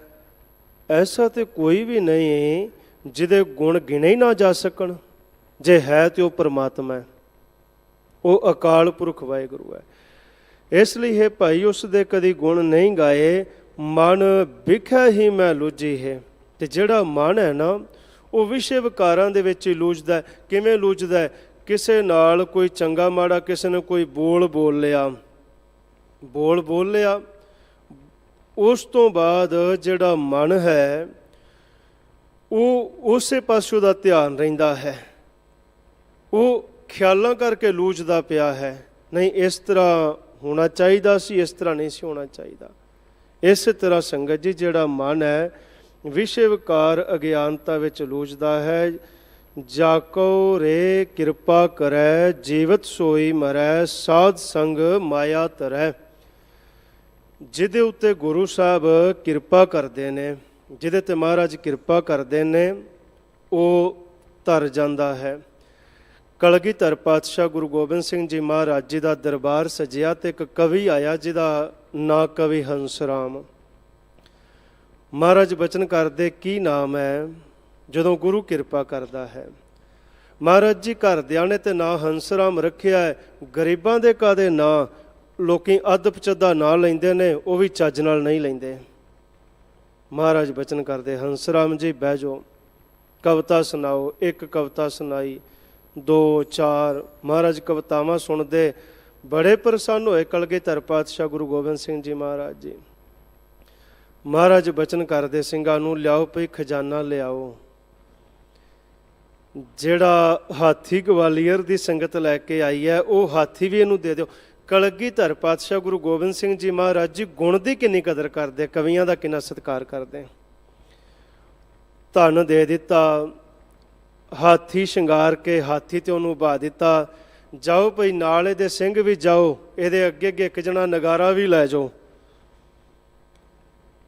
ਐਸਾ ਤੇ ਕੋਈ ਵੀ ਨਹੀਂ ਜਿਹਦੇ ਗੁਣ ਗਿਣੇ ਹੀ ਨਾ ਜਾ ਸਕਣ। ਜੇ ਹੈ ਤੇ ਉਹ ਪਰਮਾਤਮਾ ਹੈ, ਉਹ ਅਕਾਲ ਪੁਰਖ ਵਾਹਿਗੁਰੂ ਹੈ। ਇਸ ਲਈ ਹੈ ਭਾਈ, ਉਸ ਦੇ ਕਦੀ ਗੁਣ ਨਹੀਂ ਗਾਏ, ਮਨ ਵਿਖੈ ਹੀ ਮੈਂ ਲੁੱਜੀ ਹੈ। ਤੇ ਜਿਹੜਾ ਮਨ ਹੈ ਨਾ, ਉਹ ਵਿਸ਼ੇ ਵਿਕਾਰਾਂ ਦੇ ਵਿੱਚ ਹੀ ਲੂਝਦਾ। ਕਿਵੇਂ ਲੂਝਦਾ? ਕਿਸੇ ਨਾਲ ਕੋਈ ਚੰਗਾ ਮਾੜਾ, ਕਿਸੇ ਨੇ ਕੋਈ ਬੋਲ ਲਿਆ, ਉਸ ਤੋਂ ਬਾਅਦ ਜਿਹੜਾ ਮਨ ਹੈ ਉਹ ਉਸੇ ਪਾਸੇ ਉਹਦਾ ਧਿਆਨ ਰਹਿੰਦਾ ਹੈ, ਉਹ ਖਿਆਲਾਂ ਕਰਕੇ ਲੂਝਦਾ ਪਿਆ ਹੈ। ਨਹੀਂ, ਇਸ ਤਰ੍ਹਾਂ ਹੋਣਾ ਚਾਹੀਦਾ ਸੀ, ਇਸ ਤਰ੍ਹਾਂ ਨਹੀਂ ਸੀ ਹੋਣਾ ਚਾਹੀਦਾ। ਇਸੇ ਤਰ੍ਹਾਂ ਸੰਗਤ ਜੀ, ਜਿਹੜਾ ਮਨ ਹੈ ਵਿਸ਼ੇ ਵਿਕਾਰ ਅਗਿਆਨਤਾ ਵਿੱਚ ਲੂਝਦਾ ਹੈ। ਜਾਕੋ ਰੇ ਕਿਰਪਾ ਕਰੈ, ਜੀਵਤ ਸੋਈ ਮਰੈ, ਸਾਧ ਸੰਗ ਮਾਇਆ ਤਰੈ। ਜਿਹਦੇ ਉੱਤੇ ਗੁਰੂ ਸਾਹਿਬ ਕਿਰਪਾ ਕਰਦੇ ਨੇ, ਜਿਹਦੇ ਤੇ ਮਹਾਰਾਜ ਕਿਰਪਾ ਕਰਦੇ ਨੇ, ਉਹ ਧਰ ਜਾਂਦਾ ਹੈ। ਕਲਗੀਧਰ ਪਾਤਸ਼ਾਹ ਗੁਰੂ ਗੋਬਿੰਦ ਸਿੰਘ ਜੀ ਮਹਾਰਾਜ ਜੀ ਦਾ ਦਰਬਾਰ ਸਜਿਆ ਤੇ ਇੱਕ ਕਵੀ ਆਇਆ ਜਿਹਦਾ ਨਾਂ ਕਵੀ ਹੰਸ ਰਾਮ। ਮਹਾਰਾਜ ਬਚਨ ਕਰਦੇ ਕੀ ਨਾਮ ਹੈ ਜਦੋਂ ਗੁਰੂ ਕਿਰਪਾ ਕਰਦਾ ਹੈ। ਮਹਾਰਾਜ ਜੀ ਘਰਦਿਆਂ ਨੇ ਤੇ ਨਾਂ ਹੰਸ ਰਾਮ ਰੱਖਿਆ ਹੈ, ਗਰੀਬਾਂ ਦੇ ਕਾਦੇ ਨਾਂ ਲੋਕੀ ਅੱਧ ਪਚੱਦਾ ਨਾਂ ਲੈਂਦੇ ਨੇ, ਉਹ ਵੀ ਚੱਜ ਨਾਲ ਨਹੀਂ ਲੈਂਦੇ। ਮਹਾਰਾਜ ਬਚਨ ਕਰਦੇ ਹੰਸ ਰਾਮ ਜੀ ਬਹਿ ਜਾਓ, ਕਵਿਤਾ ਸੁਣਾਓ। ਇੱਕ ਕਵਿਤਾ ਸੁਣਾਈ, 2 4 ਮਹਾਰਾਜ ਕਵਿਤਾਵਾਂ ਸੁਣਦੇ ਬੜੇ ਪ੍ਰਸੰਨ ਹੋਏ ਕਲਗੀਧਰ ਪਾਤਸ਼ਾਹ ਗੁਰੂ ਗੋਬਿੰਦ ਸਿੰਘ ਜੀ ਮਹਾਰਾਜ ਜੀ। ਮਹਾਰਾਜ ਬਚਨ ਕਰਦੇ ਸਿੰਘਾਂ ਨੂੰ, ਲਿਆਓ ਭਈ ਖਜ਼ਾਨਾ ਲਿਆਓ। ਜਿਹੜਾ ਹਾਥੀ ਗਵਾਲੀਅਰ ਦੀ ਸੰਗਤ ਲੈ ਕੇ ਆਈ ਹੈ ਉਹ ਹਾਥੀ ਵੀ ਇਹਨੂੰ ਦੇ ਦਿਓ। ਕਲਗੀਧਰ ਪਾਤਸ਼ਾਹ ਗੁਰੂ ਗੋਬਿੰਦ ਸਿੰਘ ਜੀ ਮਹਾਰਾਜ ਜੀ ਗੁਣ ਦੀ ਕਿੰਨੀ ਕਦਰ ਕਰਦੇ, ਕਵੀਆਂ ਦਾ ਕਿੰਨਾ ਸਤਿਕਾਰ ਕਰਦੇ। ਧਨ ਦੇ ਦਿੱਤਾ, ਹਾਥੀ ਸ਼ਿੰਗਾਰ ਕੇ ਹਾਥੀ ਤੇ ਉਹਨੂੰ ਬਹਾ ਦਿੱਤਾ। ਜਾਓ ਭਈ ਨਾਲ ਇਹਦੇ ਸਿੰਘ ਵੀ ਜਾਓ, ਇਹਦੇ ਅੱਗੇ ਅੱਗੇ ਇੱਕ ਜਣਾ ਨਗਾਰਾ ਵੀ ਲੈ ਜਾਓ।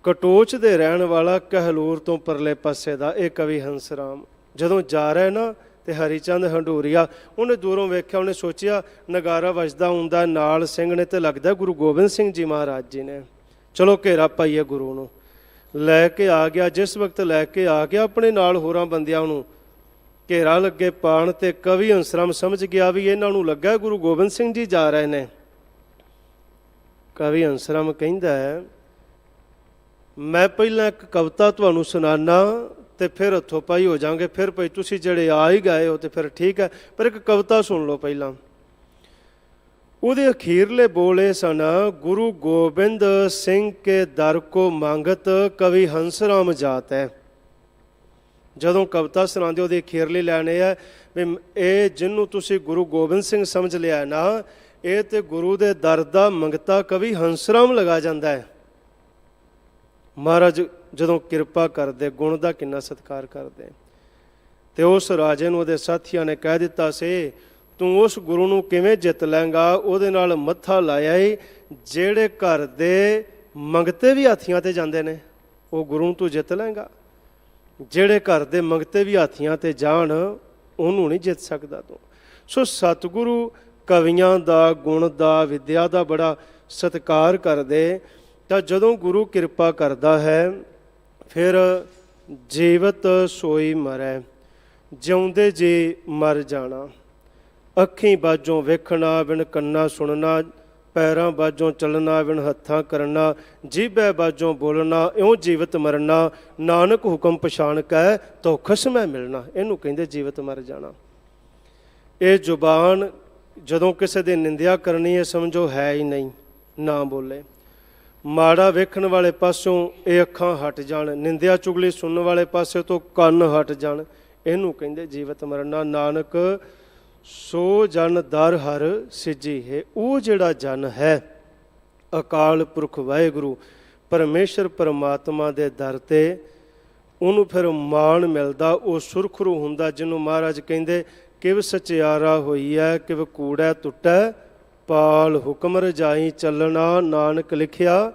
ਕਟੋਚ ਦੇ ਰਹਿਣ ਵਾਲਾ ਕਹਿਲੂਰ ਤੋਂ ਪਰਲੇ ਪਾਸੇ ਦਾ ਇਹ ਕਵੀ ਹੰਸ ਰਾਮ ਜਦੋਂ ਜਾ ਰਿਹਾ ਨਾ ਤੇ ਹਰੀਚੰਦ ਹੰਡੂਰੀਆ ਉਹਨੇ ਦੂਰੋਂ ਵੇਖਿਆ, ਉਹਨੇ ਸੋਚਿਆ ਨਗਾਰਾ ਵੱਜਦਾ ਹੁੰਦਾ, ਨਾਲ ਸਿੰਘ ਨੇ ਤੇ ਲੱਗਦਾ ਗੁਰੂ ਗੋਬਿੰਦ ਸਿੰਘ ਜੀ ਮਹਾਰਾਜ ਜੀ ਨੇ। ਚਲੋ ਘੇਰਾ ਪਾਈਏ ਗੁਰੂ ਨੂੰ। ਲੈ ਕੇ ਆ ਗਿਆ, ਜਿਸ ਵਕਤ ਲੈ ਕੇ ਆ ਗਿਆ ਆਪਣੇ ਨਾਲ ਹੋਰਾਂ ਬੰਦਿਆਂ ਨੂੰ ਘੇਰਾ ਲੱਗੇ ਪਾਣ ਤੇ ਕਵੀ ਹੰਸ ਰਾਮ ਸਮਝ ਗਿਆ ਵੀ ਇਹਨਾਂ ਨੂੰ ਲੱਗਾ ਗੁਰੂ ਗੋਬਿੰਦ ਸਿੰਘ ਜੀ ਜਾ ਰਹੇ ਨੇ। ਕਵੀ ਹੰਸ ਰਾਮ ਕਹਿੰਦਾ ਹੈ, ਮੈਂ ਪਹਿਲਾਂ ਇੱਕ ਕਵਿਤਾ ਤੁਹਾਨੂੰ ਸੁਣਾਨਾ ਤੇ ਫਿਰ ਹੱਥੋਂ ਪਾਈ ਹੋ ਜਾਵਾਂਗੇ, ਫਿਰ ਭਾਈ ਤੁਸੀਂ ਜਿਹੜੇ ਆ ਹੀ ਗਏ ਹੋ ਤੇ ਫਿਰ ਠੀਕ ਹੈ, ਪਰ ਇੱਕ ਕਵਿਤਾ ਸੁਣ ਲਓ ਪਹਿਲਾਂ। ਉਹਦੇ ਅਖੀਰਲੇ ਬੋਲੇ ਸਨ, ਗੁਰੂ ਗੋਬਿੰਦ ਸਿੰਘ ਕੇ ਦਰ ਕੋ ਮੰਗਤ ਕਵੀ ਹੰਸ ਰਾਮ ਜਾਤ ਹੈ। ਜਦੋਂ ਕਵਿਤਾ ਸੁਣਾਉਂਦੇ ਉਹਦੇ ਅਖੀਰਲੇ ਲੈਣੇ ਹੈ ਵੀ ਇਹ ਜਿਹਨੂੰ ਤੁਸੀਂ ਗੁਰੂ ਗੋਬਿੰਦ ਸਿੰਘ ਸਮਝ ਲਿਆ ਨਾ, ਇਹ ਤੇ ਗੁਰੂ ਦੇ ਦਰ ਦਾ ਮੰਗਤਾ ਕਵੀ ਹੰਸ ਰਾਮ ਲਗਾ ਜਾਂਦਾ ਹੈ। ਮਹਾਰਾਜ ਜਦੋਂ ਕਿਰਪਾ ਕਰਦੇ, ਗੁਣ ਦਾ ਕਿੰਨਾ ਸਤਿਕਾਰ ਕਰਦੇ। ਤੇ ਉਸ ਰਾਜੇ ਨੂੰ ਉਹਦੇ ਸਾਥੀਆਂ ਨੇ ਕਹਿ ਦਿੱਤਾ ਸੀ, ਤੂੰ ਉਸ ਗੁਰੂ ਨੂੰ ਕਿਵੇਂ ਜਿੱਤ ਲੈਂਗਾ, ਉਹਦੇ ਨਾਲ ਮੱਥਾ ਲਾਇਆ ਹੀ ਜਿਹੜੇ ਘਰ ਦੇ ਮੰਗਤੇ ਵੀ ਹਾਥੀਆਂ ਤੇ ਜਾਂਦੇ ਨੇ, ਉਹ ਗੁਰੂ ਨੂੰ ਤੂੰ ਜਿੱਤ ਲੈਂਗਾ। ਜਿਹੜੇ ਘਰ ਦੇ ਮੰਗਤੇ ਵੀ ਹਾਥੀਆਂ ਤੇ ਜਾਣ ਉਹਨੂੰ ਨਹੀਂ ਜਿੱਤ ਸਕਦਾ ਤੂੰ। ਸੋ ਸਤਿਗੁਰੂ ਕਵੀਆਂ ਦਾ, ਗੁਣ ਦਾ, ਵਿਦਿਆ ਦਾ ਬੜਾ ਸਤਿਕਾਰ ਕਰਦੇ। ਤਾਂ ਜਦੋਂ ਗੁਰੂ ਕਿਰਪਾ ਕਰਦਾ ਹੈ ਫਿਰ ਜੀਵਤ ਸੋਈ ਮਰੈ, ਜਿਉਂਦੇ ਜੀ ਮਰ ਜਾਣਾ। ਅੱਖੀਂ ਬਾਝੋਂ ਵੇਖਣਾ ਬਿਨ ਕੰਨਾਂ ਸੁਣਨਾ, ਪੈਰਾਂ ਬਾਝੋਂ ਚੱਲਣਾ ਬਿਨ ਹੱਥਾਂ ਕਰਨਾ, ਜੀਭੈ ਬਾਝੋਂ ਬੋਲਣਾ ਇਉਂ ਜੀਵਤ ਮਰਨਾ, ਨਾਨਕ ਹੁਕਮ ਪਛਾਣ ਕੈ ਤੋ ਖਸਮੈ ਮਿਲਣਾ। ਇਹਨੂੰ ਕਹਿੰਦੇ ਜੀਵਤ ਮਰ ਜਾਣਾ। ਇਹ ਜ਼ੁਬਾਨ ਜਦੋਂ ਕਿਸੇ ਦੀ ਨਿੰਦਿਆ ਕਰਨੀ ਹੈ ਸਮਝੋ ਹੈ ਹੀ ਨਹੀਂ, ਨਾ ਬੋਲੇ। ਮਾੜਾ ਵੇਖਣ ਵਾਲੇ ਪਾਸਿਓਂ ਇਹ ਅੱਖਾਂ ਹਟ ਜਾਣ, ਨਿੰਦਿਆ ਚੁਗਲੀ ਸੁਣਨ ਵਾਲੇ ਪਾਸੇ ਤੋਂ ਕੰਨ ਹਟ ਜਾਣ, ਇਹਨੂੰ ਕਹਿੰਦੇ ਜੀਵਤ ਮਰਨਾ। ਨਾਨਕ ਸੋ ਜਨ ਦਰ ਹਰ ਸਿੱਜੀ ਹੈ। ਉਹ ਜਿਹੜਾ ਜਨ ਹੈ ਅਕਾਲ ਪੁਰਖ ਵਾਹਿਗੁਰੂ ਪਰਮੇਸ਼ਰ ਪਰਮਾਤਮਾ ਦੇ ਦਰ ਤੇ, ਉਹਨੂੰ ਫਿਰ ਮਾਣ ਮਿਲਦਾ, ਉਹ ਸੁਰਖਰੂ ਹੁੰਦਾ, ਜਿਹਨੂੰ ਮਹਾਰਾਜ ਕਹਿੰਦੇ ਕਿਵ ਸਚਿਆਰਾ ਹੋਈ ਹੈ ਕਿਵ ਕੂੜੈ ਟੁੱਟੈ ਪਾਲ, ਹੁਕਮ ਰਜਾਈ ਚੱਲਣਾ ਨਾਨਕ ਲਿਖਿਆ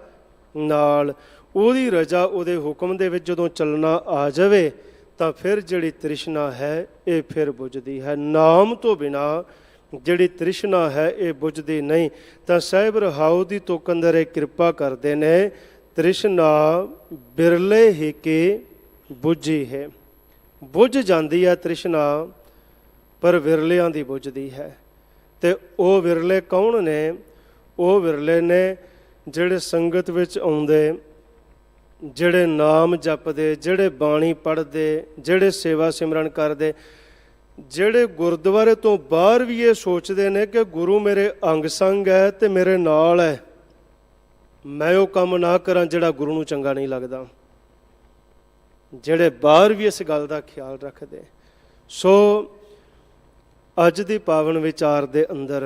ਨਾਲ। ਉਹਦੀ ਰਜਾ ਉਹਦੇ ਹੁਕਮ ਦੇ ਵਿੱਚ ਜਦੋਂ ਚੱਲਣਾ ਆ ਜਾਵੇ ਤਾਂ ਫਿਰ ਜਿਹੜੀ ਤ੍ਰਿਸ਼ਨਾ ਹੈ ਇਹ ਫਿਰ ਬੁਝਦੀ ਹੈ। ਨਾਮ ਤੋਂ ਬਿਨਾ ਜਿਹੜੀ ਤ੍ਰਿਸ਼ਨਾ ਹੈ ਇਹ ਬੁਝਦੀ ਨਹੀਂ। ਤਾਂ ਸਾਹਿਬ ਰਹਾਉ ਦੀ ਤੋਕੰਦਰ ਇਹ ਕਿਰਪਾ ਕਰਦੇ ਨੇ, ਤ੍ਰਿਸ਼ਨਾ ਬਿਰਲੇ ਹੀ ਕੇ ਬੁਝੀ ਹੈ। ਬੁਝ ਜਾਂਦੀ ਹੈ ਤ੍ਰਿਸ਼ਨਾ, ਪਰ ਵਿਰਲਿਆਂ ਦੀ ਬੁਝਦੀ ਹੈ। ਤੇ ਉਹ ਵਿਰਲੇ ਕੌਣ ਨੇ? ਉਹ ਵਿਰਲੇ ਨੇ ਜਿਹੜੇ ਸੰਗਤ ਵਿੱਚ ਆਉਂਦੇ, ਜਿਹੜੇ ਨਾਮ ਜਪਦੇ, ਜਿਹੜੇ ਬਾਣੀ ਪੜ੍ਹਦੇ, ਜਿਹੜੇ ਸੇਵਾ ਸਿਮਰਨ ਕਰਦੇ, ਜਿਹੜੇ ਗੁਰਦੁਆਰੇ ਤੋਂ ਬਾਹਰ ਵੀ ਇਹ ਸੋਚਦੇ ਨੇ ਕਿ ਗੁਰੂ ਮੇਰੇ ਅੰਗ ਸੰਗ ਹੈ ਤੇ ਮੇਰੇ ਨਾਲ ਹੈ, ਮੈਂ ਉਹ ਕੰਮ ਨਾ ਕਰਾਂ ਜਿਹੜਾ ਗੁਰੂ ਨੂੰ ਚੰਗਾ ਨਹੀਂ ਲੱਗਦਾ। ਜਿਹੜੇ ਬਾਹਰ ਵੀ ਇਸ ਗੱਲ ਦਾ ਖਿਆਲ ਰੱਖਦੇ। ਸੋ ਅੱਜ ਦੀ ਪਾਵਨ ਵਿਚਾਰ ਦੇ ਅੰਦਰ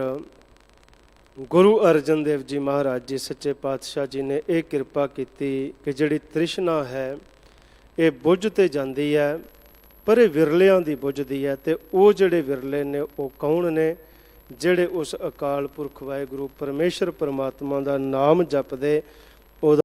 ਗੁਰੂ ਅਰਜਨ ਦੇਵ ਜੀ ਮਹਾਰਾਜ ਜੀ ਸੱਚੇ ਪਾਤਸ਼ਾਹ ਜੀ ਨੇ ਇਹ ਕਿਰਪਾ ਕੀਤੀ ਕਿ ਜਿਹੜੀ ਤ੍ਰਿਸ਼ਨਾ ਹੈ ਇਹ ਬੁੱਝ ਤੇ ਜਾਂਦੀ ਹੈ, ਪਰ ਇਹ ਵਿਰਲਿਆਂ ਦੀ ਬੁੱਝਦੀ ਹੈ। ਤੇ ਉਹ ਜਿਹੜੇ ਵਿਰਲੇ ਨੇ ਉਹ ਕੌਣ ਨੇ? ਜਿਹੜੇ ਉਸ ਅਕਾਲ ਪੁਰਖ ਵਾਹਿਗੁਰੂ ਪਰਮੇਸ਼ਰ ਪਰਮਾਤਮਾ ਦਾ ਨਾਮ ਜਪਦੇ, ਉਹਦਾ